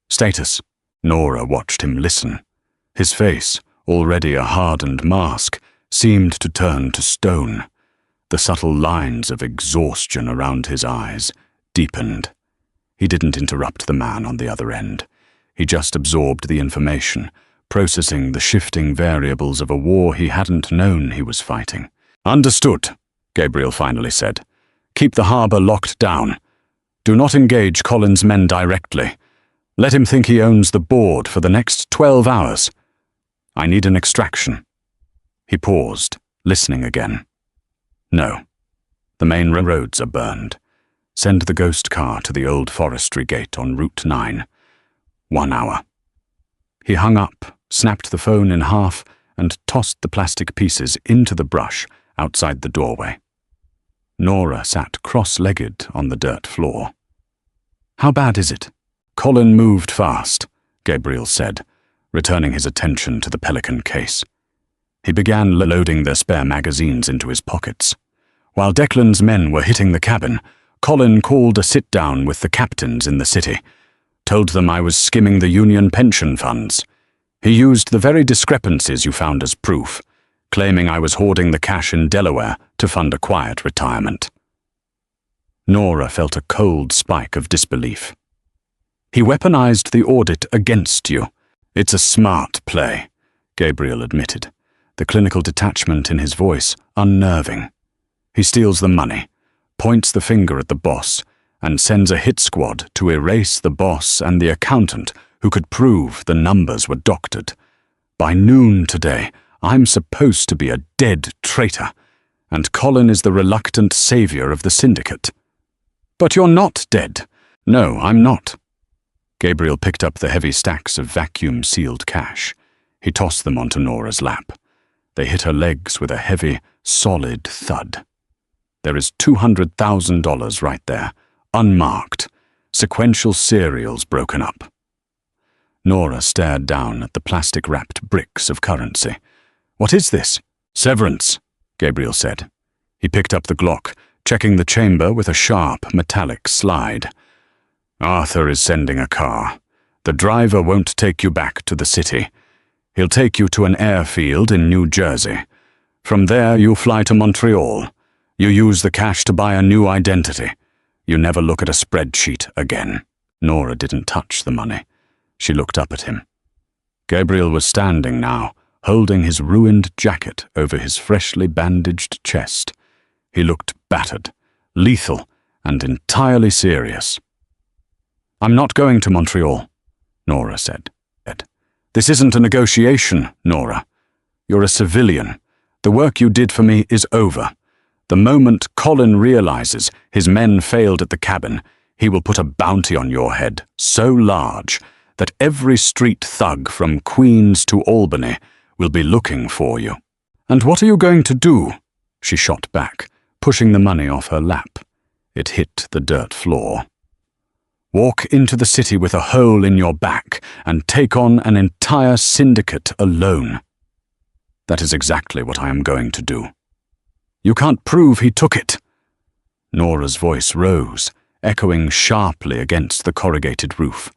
"Status." Nora watched him listen. His face, already a hardened mask, seemed to turn to stone. The subtle lines of exhaustion around his eyes deepened. He didn't interrupt the man on the other end. He just absorbed the information, processing the shifting variables of a war he hadn't known he was fighting. "Understood," Gabriel finally said. "Keep the harbor locked down. Do not engage Colin's men directly. Let him think he owns the board for the next 12 hours. I need an extraction." He paused, listening again. "No. The main roads are burned. Send the ghost car to the old forestry gate on Route 9. 1 hour." He hung up, snapped the phone in half, and tossed the plastic pieces into the brush outside the doorway. Nora sat cross-legged on the dirt floor. "How bad is it?" "Colin moved fast," Gabriel said, returning his attention to the Pelican case. He began loading their spare magazines into his pockets. While Declan's men were hitting the cabin, Colin called a sit-down with the captains in the city, told them I was skimming the union pension funds. He used the very discrepancies you found as proof, claiming I was hoarding the cash in Delaware to fund a quiet retirement. Nora felt a cold spike of disbelief. "He weaponized the audit against you." "It's a smart play," Gabriel admitted, the clinical detachment in his voice unnerving. "He steals the money, points the finger at the boss, and sends a hit squad to erase the boss and the accountant who could prove the numbers were doctored. By noon today, I'm supposed to be a dead traitor, and Colin is the reluctant savior of the syndicate." "But you're not dead." "No, I'm not." Gabriel picked up the heavy stacks of vacuum-sealed cash. He tossed them onto Nora's lap. They hit her legs with a heavy, solid thud. There is $200,000 right there, unmarked, sequential serials broken up. Nora stared down at the plastic-wrapped bricks of currency. "What is this?" "Severance," Gabriel said. He picked up the Glock, checking the chamber with a sharp, metallic slide. "Arthur is sending a car. The driver won't take you back to the city. He'll take you to an airfield in New Jersey. From there, you fly to Montreal. You use the cash to buy a new identity. You never look at a spreadsheet again." Nora didn't touch the money. She looked up at him. Gabriel was standing now, holding his ruined jacket over his freshly bandaged chest. He looked battered, lethal, and entirely serious. "I'm not going to Montreal," Nora said. "This isn't a negotiation, Nora. You're a civilian. The work you did for me is over. The moment Colin realizes his men failed at the cabin, he will put a bounty on your head so large that every street thug from Queens to Albany will be looking for you." "And what are you going to do?" She shot back, pushing the money off her lap. It hit the dirt floor. "Walk into the city with a hole in your back and take on an entire syndicate alone." "That is exactly what I am going to do." "You can't prove he took it." Nora's voice rose, echoing sharply against the corrugated roof.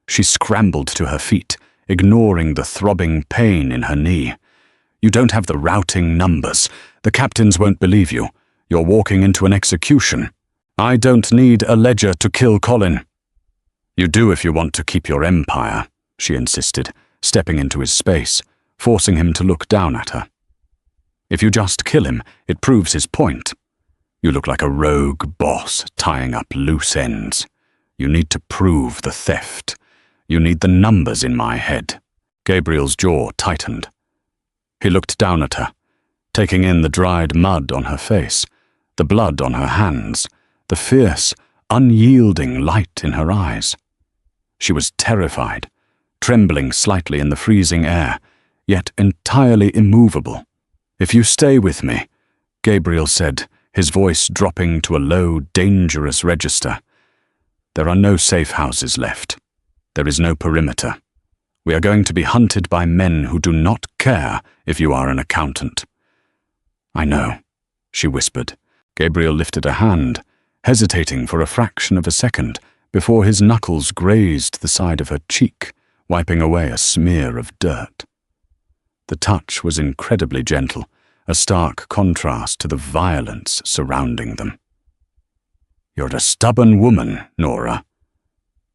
She scrambled to her feet, ignoring the throbbing pain in her knee. "You don't have the routing numbers. The captains won't believe you. You're walking into an execution. I don't need a ledger to kill Colin." "You do if you want to keep your empire," she insisted, stepping into his space, forcing him to look down at her. "If you just kill him, it proves his point. You look like a rogue boss tying up loose ends. You need to prove the theft. You need the numbers in my head." Gabriel's jaw tightened. He looked down at her, taking in the dried mud on her face, the blood on her hands, the fierce, unyielding light in her eyes. She was terrified, trembling slightly in the freezing air, yet entirely immovable. "If you stay with me," Gabriel said, his voice dropping to a low, dangerous register, "there are no safe houses left. There is no perimeter. We are going to be hunted by men who do not care if you are an accountant." "I know," she whispered. Gabriel lifted a hand, hesitating for a fraction of a second before his knuckles grazed the side of her cheek, wiping away a smear of dirt. The touch was incredibly gentle, a stark contrast to the violence surrounding them. "You're a stubborn woman, Nora."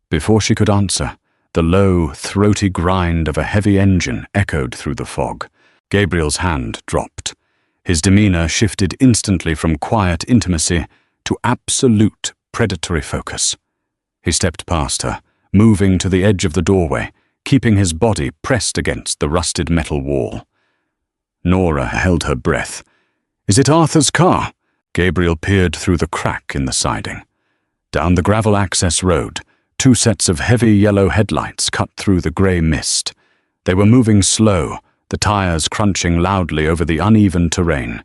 Before she could answer, the low, throaty grind of a heavy engine echoed through the fog. Gabriel's hand dropped. His demeanor shifted instantly from quiet intimacy to absolute predatory focus. He stepped past her, moving to the edge of the doorway, keeping his body pressed against the rusted metal wall. Nora held her breath. "Is it Arthur's car?" Gabriel peered through the crack in the siding. Down the gravel access road, two sets of heavy yellow headlights cut through the grey mist. They were moving slow, the tires crunching loudly over the uneven terrain.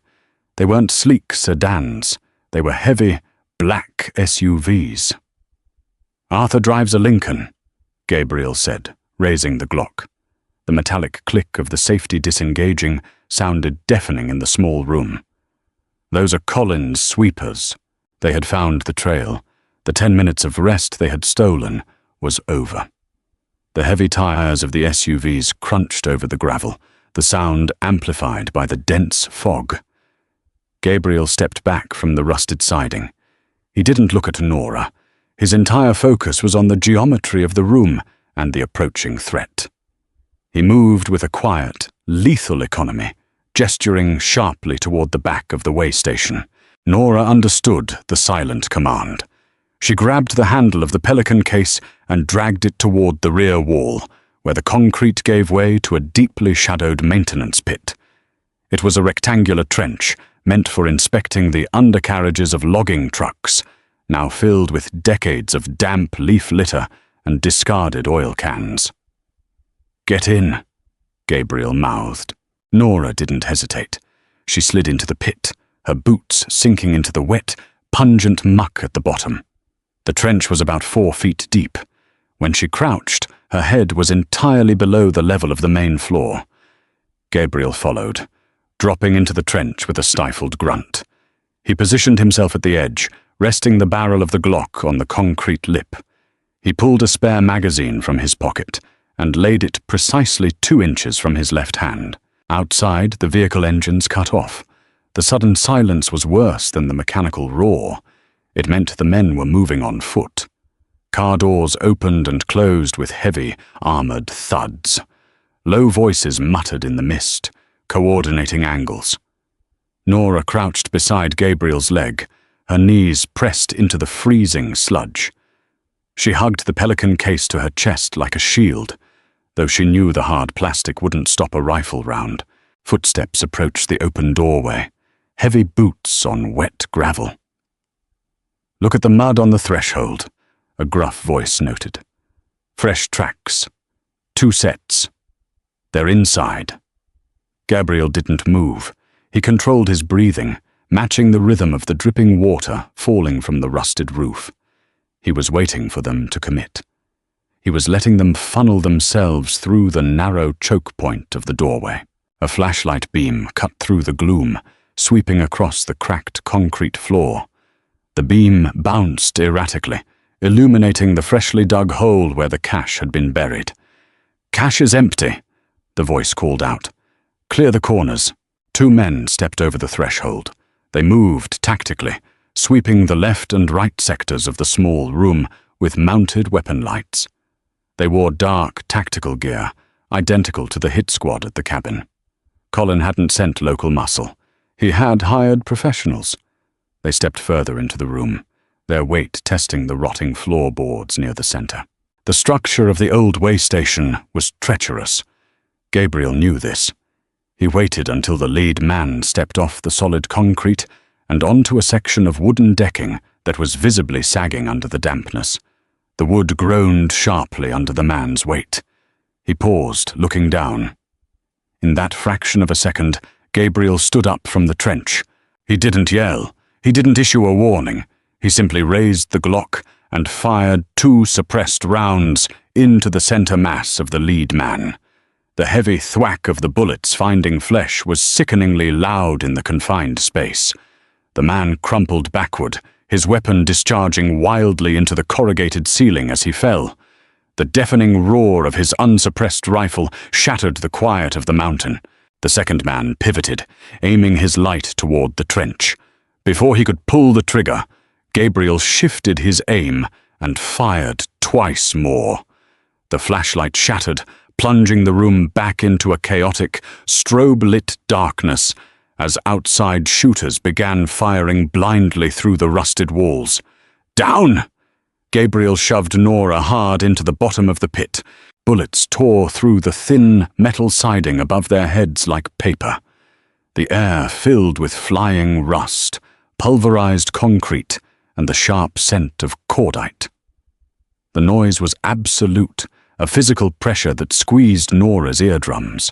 They weren't sleek sedans. They were heavy, black SUVs. "Arthur drives a Lincoln," Gabriel said, raising the Glock. The metallic click of the safety disengaging sounded deafening in the small room. "Those are Colin's sweepers." They had found the trail. The 10 minutes of rest they had stolen was over. The heavy tires of the SUVs crunched over the gravel, the sound amplified by the dense fog. Gabriel stepped back from the rusted siding. He didn't look at Nora. His entire focus was on the geometry of the room and the approaching threat. He moved with a quiet, lethal economy, gesturing sharply toward the back of the way station. Nora understood the silent command. She grabbed the handle of the Pelican case and dragged it toward the rear wall, where the concrete gave way to a deeply shadowed maintenance pit. It was a rectangular trench meant for inspecting the undercarriages of logging trucks, now filled with decades of damp leaf litter and discarded oil cans. "Get in," Gabriel mouthed. Nora didn't hesitate. She slid into the pit, her boots sinking into the wet, pungent muck at the bottom. The trench was about 4 feet deep. When she crouched, her head was entirely below the level of the main floor. Gabriel followed, dropping into the trench with a stifled grunt. He positioned himself at the edge, resting the barrel of the Glock on the concrete lip. He pulled a spare magazine from his pocket and laid it precisely 2 inches from his left hand. Outside, the vehicle engines cut off. The sudden silence was worse than the mechanical roar. It meant the men were moving on foot. Car doors opened and closed with heavy, armored thuds. Low voices muttered in the mist, coordinating angles. Nora crouched beside Gabriel's leg, her knees pressed into the freezing sludge. She hugged the Pelican case to her chest like a shield, though she knew the hard plastic wouldn't stop a rifle round. Footsteps approached the open doorway, heavy boots on wet gravel. "Look at the mud on the threshold," a gruff voice noted. "Fresh tracks. 2 sets. They're inside." Gabriel didn't move. He controlled his breathing, matching the rhythm of the dripping water falling from the rusted roof. He was waiting for them to commit. He was letting them funnel themselves through the narrow choke point of the doorway. A flashlight beam cut through the gloom, sweeping across the cracked concrete floor. The beam bounced erratically, illuminating the freshly dug hole where the cache had been buried. "Cache is empty," the voice called out. "Clear the corners." 2 men stepped over the threshold. They moved tactically, sweeping the left and right sectors of the small room with mounted weapon lights. They wore dark tactical gear, identical to the hit squad at the cabin. Colin hadn't sent local muscle. He had hired professionals. They stepped further into the room, their weight testing the rotting floorboards near the center. The structure of the old way station was treacherous. Gabriel knew this. He waited until the lead man stepped off the solid concrete and onto a section of wooden decking that was visibly sagging under the dampness. The wood groaned sharply under the man's weight. He paused, looking down. In that fraction of a second, Gabriel stood up from the trench. He didn't yell. He didn't issue a warning. He simply raised the Glock and fired 2 suppressed rounds into the center mass of the lead man. The heavy thwack of the bullets finding flesh was sickeningly loud in the confined space. The man crumpled backward, his weapon discharging wildly into the corrugated ceiling as he fell. The deafening roar of his unsuppressed rifle shattered the quiet of the mountain. The second man pivoted, aiming his light toward the trench. Before he could pull the trigger, Gabriel shifted his aim and fired twice more. The flashlight shattered, plunging the room back into a chaotic, strobe-lit darkness as outside shooters began firing blindly through the rusted walls. "Down!" Gabriel shoved Nora hard into the bottom of the pit. Bullets tore through the thin metal siding above their heads like paper. The air filled with flying rust, pulverized concrete, and the sharp scent of cordite. The noise was absolute, a physical pressure that squeezed Nora's eardrums.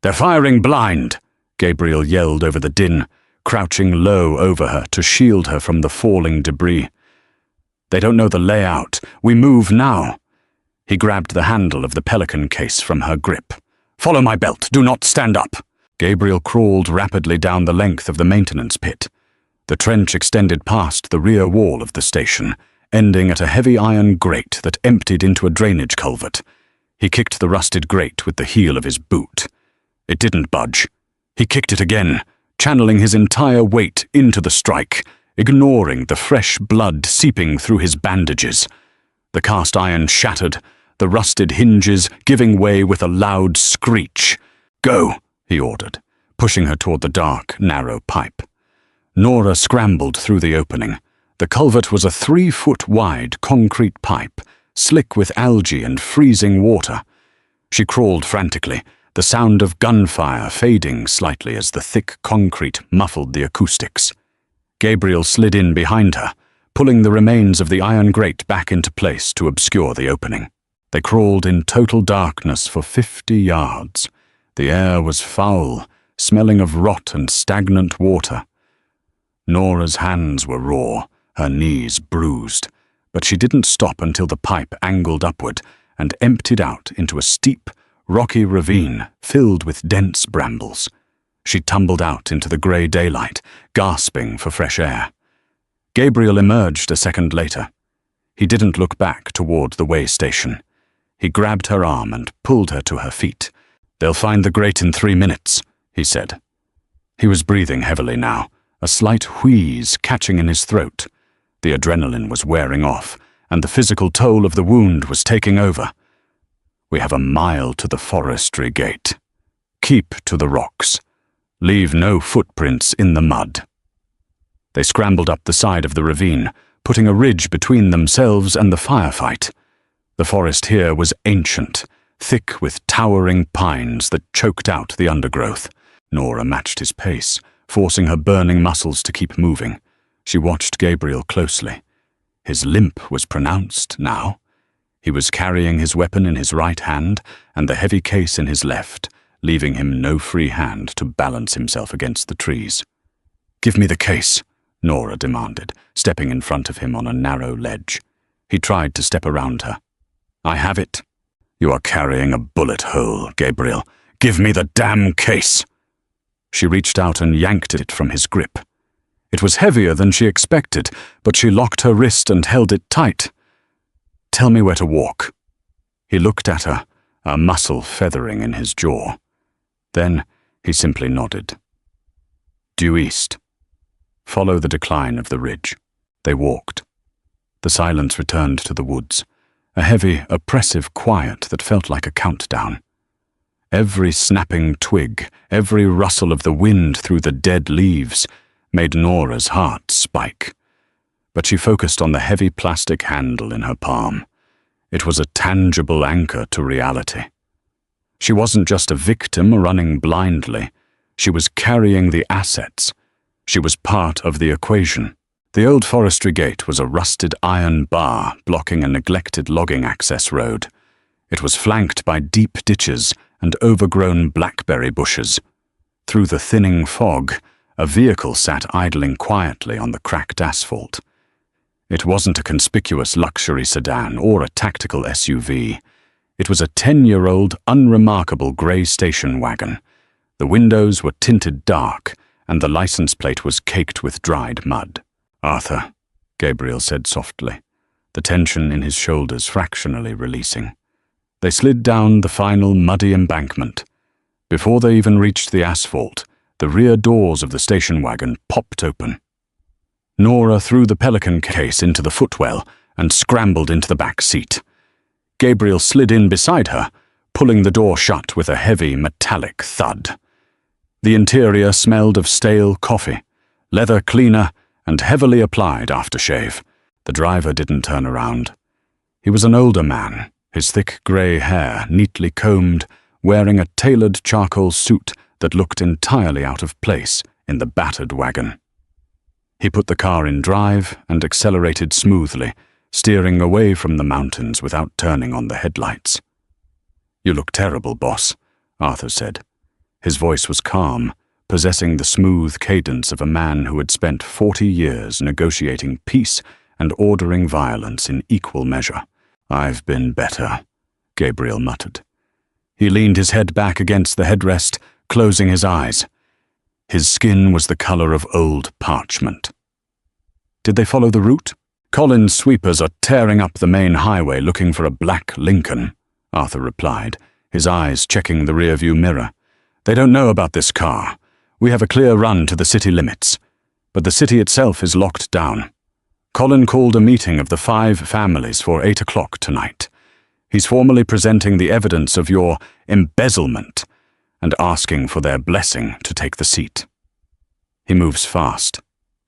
"They're firing blind!" Gabriel yelled over the din, crouching low over her to shield her from the falling debris. "They don't know the layout. We move now." He grabbed the handle of the Pelican case from her grip. "Follow my belt. Do not stand up." Gabriel crawled rapidly down the length of the maintenance pit. The trench extended past the rear wall of the station, ending at a heavy iron grate that emptied into a drainage culvert. He kicked the rusted grate with the heel of his boot. It didn't budge. He kicked it again, channeling his entire weight into the strike, ignoring the fresh blood seeping through his bandages. The cast iron shattered, the rusted hinges giving way with a loud screech. "Go," he ordered, pushing her toward the dark, narrow pipe. Nora scrambled through the opening. The culvert was a 3-foot-wide concrete pipe, slick with algae and freezing water. She crawled frantically, the sound of gunfire fading slightly as the thick concrete muffled the acoustics. Gabriel slid in behind her, pulling the remains of the iron grate back into place to obscure the opening. They crawled in total darkness for 50 yards. The air was foul, smelling of rot and stagnant water. Nora's hands were raw, her knees bruised, but she didn't stop until the pipe angled upward and emptied out into a steep, rocky ravine filled with dense brambles. She tumbled out into the grey daylight, gasping for fresh air. Gabriel emerged a second later. He didn't look back toward the way station. He grabbed her arm and pulled her to her feet. "They'll find the grate in 3 minutes," he said. He was breathing heavily now, a slight wheeze catching in his throat. The adrenaline was wearing off, and the physical toll of the wound was taking over. "We have a mile to the forestry gate. Keep to the rocks. Leave no footprints in the mud." They scrambled up the side of the ravine, putting a ridge between themselves and the firefight. The forest here was ancient, thick with towering pines that choked out the undergrowth. Nora matched his pace, forcing her burning muscles to keep moving. She watched Gabriel closely. His limp was pronounced now. He was carrying his weapon in his right hand and the heavy case in his left, leaving him no free hand to balance himself against the trees. "Give me the case," Nora demanded, stepping in front of him on a narrow ledge. He tried to step around her. "I have it." "You are carrying a bullet hole, Gabriel. Give me the damn case." She reached out and yanked it from his grip. It was heavier than she expected, but she locked her wrist and held it tight. "Tell me where to walk." He looked at her, a muscle feathering in his jaw. Then he simply nodded. "Due east. Follow the decline of the ridge." They walked. The silence returned to the woods, a heavy, oppressive quiet that felt like a countdown. Every snapping twig, every rustle of the wind through the dead leaves made Nora's heart spike. But she focused on the heavy plastic handle in her palm. It was a tangible anchor to reality. She wasn't just a victim running blindly. She was carrying the assets. She was part of the equation. The old forestry gate was a rusted iron bar blocking a neglected logging access road. It was flanked by deep ditches and overgrown blackberry bushes. Through the thinning fog, a vehicle sat idling quietly on the cracked asphalt. It wasn't a conspicuous luxury sedan or a tactical SUV. It was a 10-year-old, unremarkable grey station wagon. The windows were tinted dark, and the license plate was caked with dried mud. "Arthur," Gabriel said softly, the tension in his shoulders fractionally releasing. They slid down the final muddy embankment. Before they even reached the asphalt, the rear doors of the station wagon popped open. Nora threw the Pelican case into the footwell and scrambled into the back seat. Gabriel slid in beside her, pulling the door shut with a heavy metallic thud. The interior smelled of stale coffee, leather cleaner, and heavily applied aftershave. The driver didn't turn around. He was an older man, his thick grey hair neatly combed, wearing a tailored charcoal suit that looked entirely out of place in the battered wagon. He put the car in drive and accelerated smoothly, steering away from the mountains without turning on the headlights. "You look terrible, boss," Arthur said. His voice was calm, possessing the smooth cadence of a man who had spent 40 years negotiating peace and ordering violence in equal measure. "I've been better," Gabriel muttered. He leaned his head back against the headrest, closing his eyes. His skin was the color of old parchment. "Did they follow the route?" "Collins' sweepers are tearing up the main highway looking for a black Lincoln," Arthur replied, his eyes checking the rearview mirror. "They don't know about this car. We have a clear run to the city limits, but the city itself is locked down. Colin called a meeting of the 5 families for 8 o'clock tonight. He's formally presenting the evidence of your embezzlement and asking for their blessing to take the seat." "He moves fast,"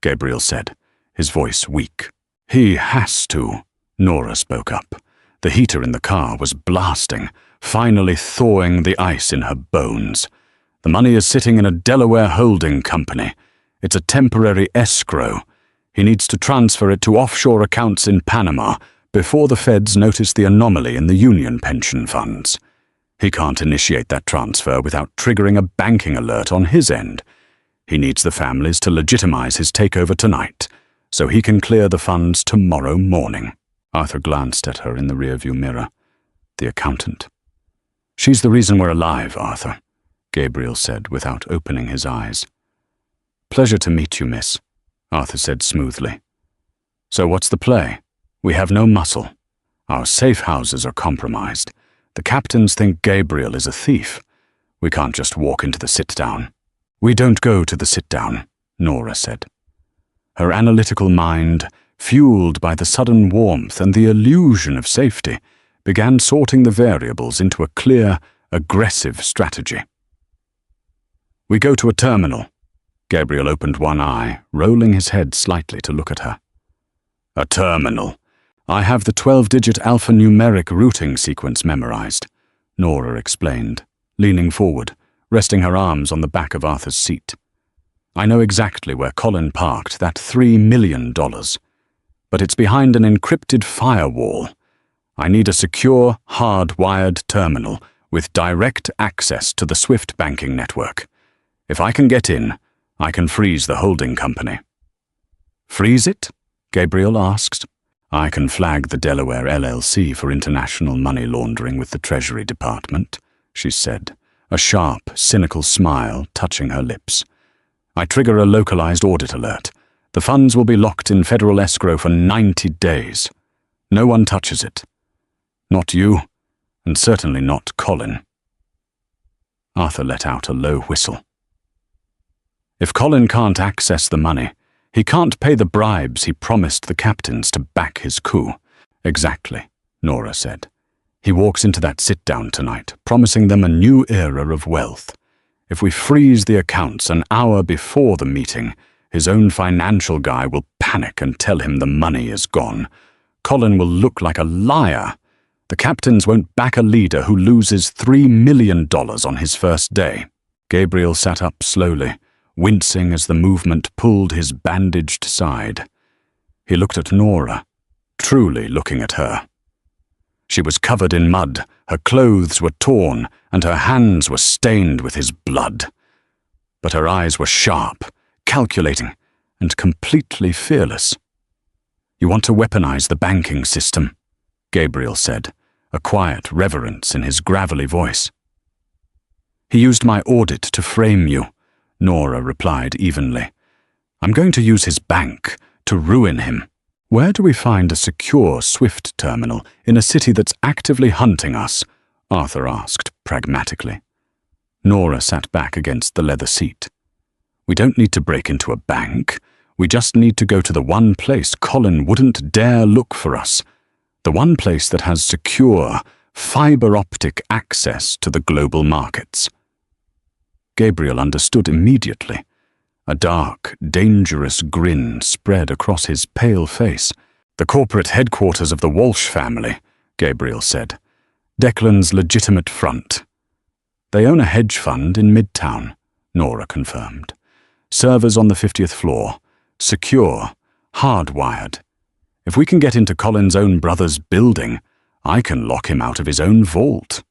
Gabriel said, his voice weak. "He has to," Nora spoke up. The heater in the car was blasting, finally thawing the ice in her bones. "The money is sitting in a Delaware holding company. It's a temporary escrow. He needs to transfer it to offshore accounts in Panama before the feds notice the anomaly in the union pension funds. He can't initiate that transfer without triggering a banking alert on his end. He needs the families to legitimize his takeover tonight, so he can clear the funds tomorrow morning. Arthur glanced at her in the rearview mirror. The accountant. She's the reason we're alive, Arthur, Gabriel said without opening his eyes. Pleasure to meet you, miss, Arthur said smoothly. So what's the play? We have no muscle. Our safe houses are compromised. The captains think Gabriel is a thief. We can't just walk into the sit-down. We don't go to the sit-down, Nora said. Her analytical mind, fueled by the sudden warmth and the illusion of safety, began sorting the variables into a clear, aggressive strategy. We go to a terminal. Gabriel opened one eye, rolling his head slightly to look at her. A terminal. I have the 12-digit alphanumeric routing sequence memorized, Nora explained, leaning forward, resting her arms on the back of Arthur's seat. I know exactly where Colin parked that $3 million, but it's behind an encrypted firewall. I need a secure, hard-wired terminal with direct access to the SWIFT banking network. If I can get in, I can freeze the holding company. Freeze it? Gabriel asked. I can flag the Delaware LLC for international money laundering with the Treasury Department, she said, a sharp, cynical smile touching her lips. I trigger a localized audit alert. The funds will be locked in federal escrow for 90 days. No one touches it. Not you, and certainly not Colin. Arthur let out a low whistle. If Colin can't access the money, he can't pay the bribes he promised the captains to back his coup. Exactly, Nora said. He walks into that sit-down tonight, promising them a new era of wealth. If we freeze the accounts an hour before the meeting, his own financial guy will panic and tell him the money is gone. Colin will look like a liar. The captains won't back a leader who loses $3 million on his first day. Gabriel sat up slowly, wincing as the movement pulled his bandaged side. He looked at Nora, truly looking at her. She was covered in mud, her clothes were torn, and her hands were stained with his blood. But her eyes were sharp, calculating, and completely fearless. You want to weaponize the banking system, Gabriel said, a quiet reverence in his gravelly voice. He used my audit to frame you, Nora replied evenly. I'm going to use his bank to ruin him. Where do we find a secure SWIFT terminal in a city that's actively hunting us? Arthur asked pragmatically. Nora sat back against the leather seat. We don't need to break into a bank. We just need to go to the one place Colin wouldn't dare look for us. The one place that has secure, fiber-optic access to the global markets. Gabriel understood immediately. A dark, dangerous grin spread across his pale face. The corporate headquarters of the Walsh family, Gabriel said. Declan's legitimate front. They own a hedge fund in Midtown, Nora confirmed. Servers on the 50th floor. Secure. Hardwired. If we can get into Colin's own brother's building, I can lock him out of his own vault.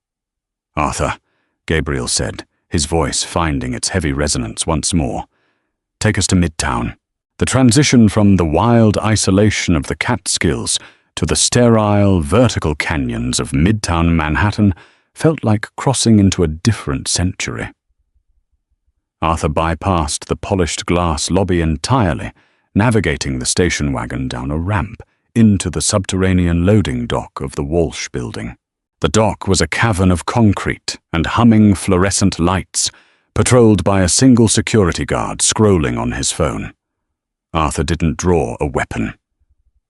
Arthur, Gabriel said, his voice finding its heavy resonance once more. Take us to Midtown. The transition from the wild isolation of the Catskills to the sterile, vertical canyons of Midtown Manhattan felt like crossing into a different century. Arthur bypassed the polished glass lobby entirely, navigating the station wagon down a ramp into the subterranean loading dock of the Walsh building. The dock was a cavern of concrete and humming fluorescent lights, patrolled by a single security guard scrolling on his phone. Arthur didn't draw a weapon.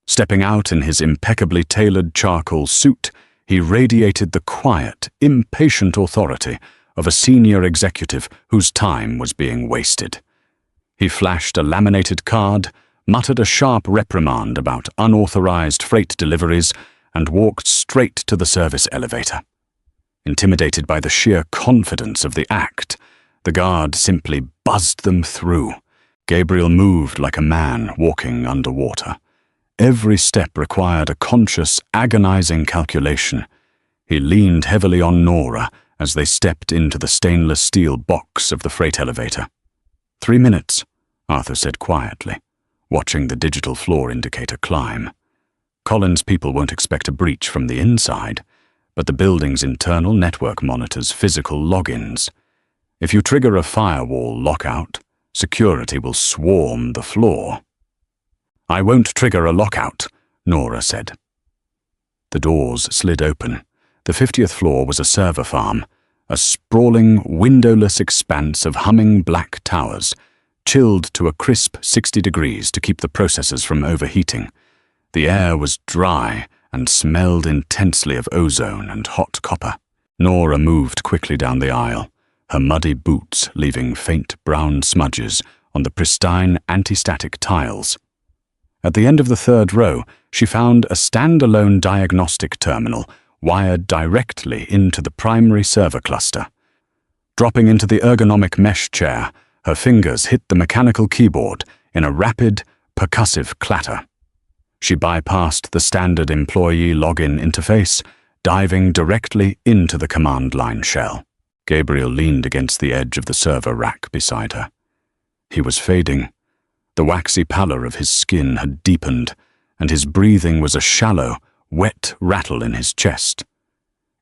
Stepping out in his impeccably tailored charcoal suit, he radiated the quiet, impatient authority of a senior executive whose time was being wasted. He flashed a laminated card, muttered a sharp reprimand about unauthorized freight deliveries, and walked straight to the service elevator. Intimidated by the sheer confidence of the act, the guard simply buzzed them through. Gabriel moved like a man walking underwater. Every step required a conscious, agonizing calculation. He leaned heavily on Nora as they stepped into the stainless steel box of the freight elevator. 3 minutes, Arthur said quietly, watching the digital floor indicator climb. Colin's people won't expect a breach from the inside, but the building's internal network monitors physical logins. If you trigger a firewall lockout, security will swarm the floor. I won't trigger a lockout, Nora said. The doors slid open. The 50th floor was a server farm, a sprawling, windowless expanse of humming black towers, chilled to a crisp 60 degrees to keep the processors from overheating. The air was dry and smelled intensely of ozone and hot copper. Nora moved quickly down the aisle, her muddy boots leaving faint brown smudges on the pristine anti-static tiles. At the end of the 3rd row, she found a standalone diagnostic terminal wired directly into the primary server cluster. Dropping into the ergonomic mesh chair, her fingers hit the mechanical keyboard in a rapid, percussive clatter. She bypassed the standard employee login interface, diving directly into the command line shell. Gabriel leaned against the edge of the server rack beside her. He was fading. The waxy pallor of his skin had deepened, and his breathing was a shallow, wet rattle in his chest.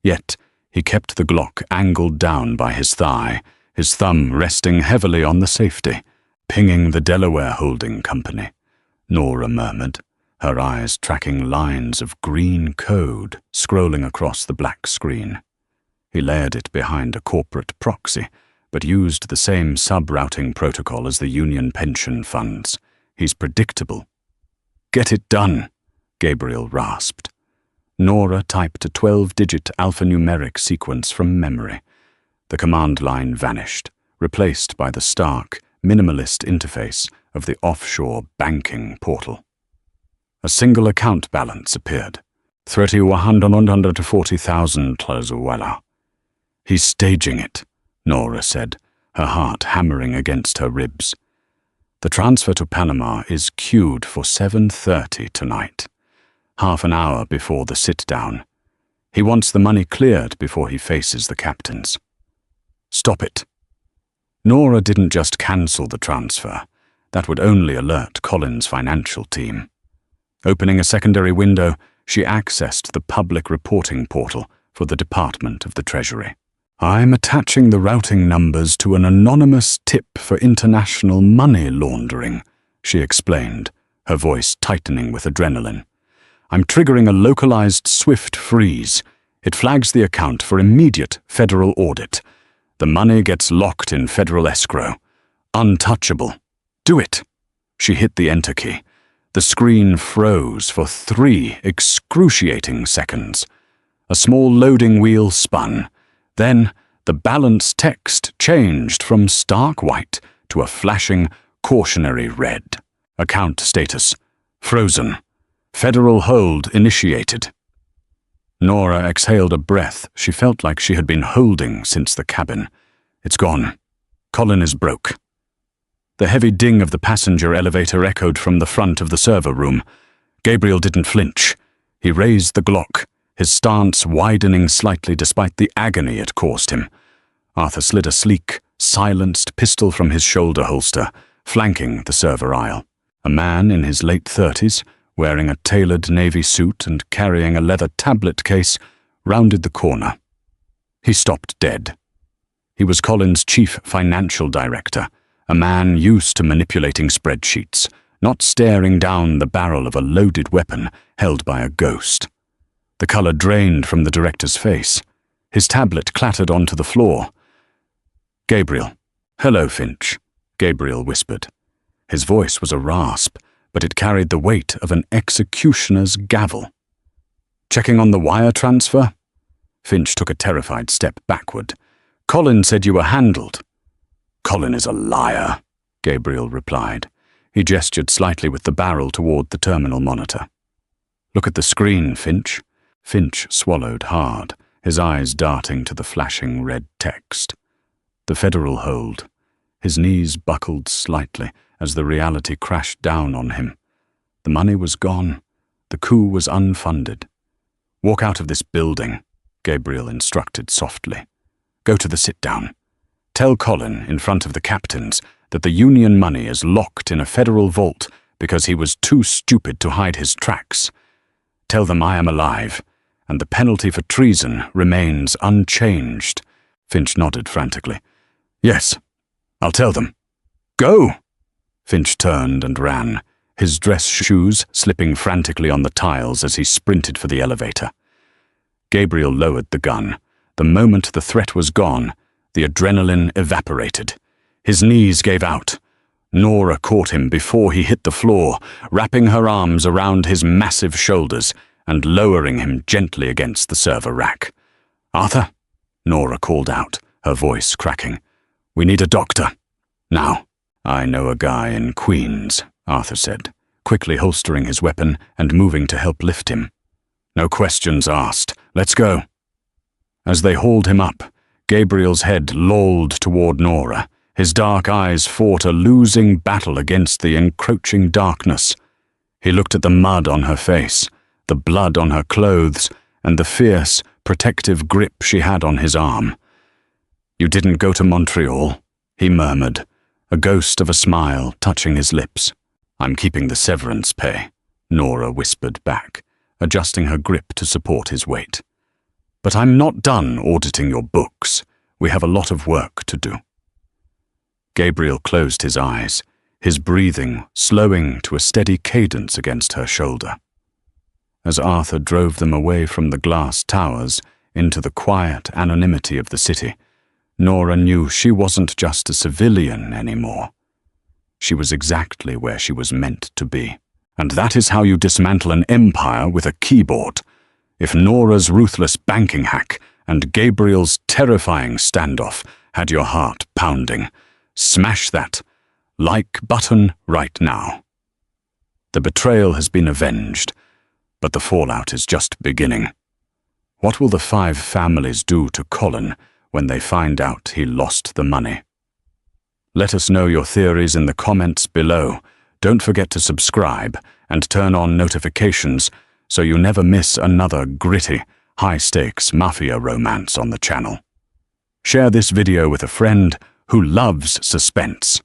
Yet he kept the Glock angled down by his thigh, his thumb resting heavily on the safety. Pinging the Delaware Holding Company, Nora murmured, her eyes tracking lines of green code scrolling across the black screen. He layered it behind a corporate proxy, but used the same sub-routing protocol as the union pension funds. He's predictable. Get it done, Gabriel rasped. Nora typed a 12-digit alphanumeric sequence from memory. The command line vanished, replaced by the stark, minimalist interface of the offshore banking portal. A single account balance appeared. 3,140,000 Tlazuela. He's staging it, Nora said, her heart hammering against her ribs. The transfer to Panama is queued for 7:30 tonight, half an hour before the sit-down. He wants the money cleared before he faces the captains. Stop it. Nora didn't just cancel the transfer. That would only alert Colin's financial team. Opening a secondary window, she accessed the public reporting portal for the Department of the Treasury. I'm attaching the routing numbers to an anonymous tip for international money laundering, she explained, her voice tightening with adrenaline. I'm triggering a localized SWIFT freeze. It flags the account for immediate federal audit. The money gets locked in federal escrow. Untouchable. Do it. She hit the enter key. The screen froze for 3 excruciating seconds. A small loading wheel spun. Then, the balance text changed from stark white to a flashing, cautionary red. Account status: frozen. Federal hold initiated. Nora exhaled a breath she felt like she had been holding since the cabin. It's gone. Colin is broke. The heavy ding of the passenger elevator echoed from the front of the server room. Gabriel didn't flinch. He raised the Glock, his stance widening slightly despite the agony it caused him. Arthur slid a sleek, silenced pistol from his shoulder holster, flanking the server aisle. A man in his late 30s, wearing a tailored navy suit and carrying a leather tablet case, rounded the corner. He stopped dead. He was Colin's chief financial director, a man used to manipulating spreadsheets, not staring down the barrel of a loaded weapon held by a ghost. The color drained from the director's face. His tablet clattered onto the floor. Gabriel. Hello, Finch, Gabriel whispered. His voice was a rasp, but it carried the weight of an executioner's gavel. Checking on the wire transfer? Finch took a terrified step backward. Colin said you were handled. Colin is a liar, Gabriel replied. He gestured slightly with the barrel toward the terminal monitor. Look at the screen, Finch. Finch swallowed hard, his eyes darting to the flashing red text. The federal hold. His knees buckled slightly as the reality crashed down on him. The money was gone. The coup was unfunded. Walk out of this building, Gabriel instructed softly. Go to the sit-down. Tell Colin, in front of the captains, that the Union money is locked in a federal vault because he was too stupid to hide his tracks. Tell them I am alive, and the penalty for treason remains unchanged." Finch nodded frantically. "Yes, I'll tell them. Go!" Finch turned and ran, his dress shoes slipping frantically on the tiles as he sprinted for the elevator. Gabriel lowered the gun. The moment the threat was gone, the adrenaline evaporated. His knees gave out. Nora caught him before he hit the floor, wrapping her arms around his massive shoulders and lowering him gently against the server rack. "Arthur?" Nora called out, her voice cracking. "We need a doctor. Now." "I know a guy in Queens," Arthur said, quickly holstering his weapon and moving to help lift him. "No questions asked. Let's go." As they hauled him up, Gabriel's head lolled toward Nora. His dark eyes fought a losing battle against the encroaching darkness. He looked at the mud on her face, the blood on her clothes, and the fierce, protective grip she had on his arm. "You didn't go to Montreal?" he murmured, a ghost of a smile touching his lips. "I'm keeping the severance pay," Nora whispered back, adjusting her grip to support his weight. "But I'm not done auditing your books. We have a lot of work to do." Gabriel closed his eyes, his breathing slowing to a steady cadence against her shoulder. As Arthur drove them away from the glass towers into the quiet anonymity of the city, Nora knew she wasn't just a civilian anymore. She was exactly where she was meant to be. And that is how you dismantle an empire with a keyboard. If Nora's ruthless banking hack and Gabriel's terrifying standoff had your heart pounding, smash that like button right now. The betrayal has been avenged, but the fallout is just beginning. What will the 5 families do to Colin when they find out he lost the money? Let us know your theories in the comments below. Don't forget to subscribe and turn on notifications so you never miss another gritty, high-stakes mafia romance on the channel. Share this video with a friend who loves suspense.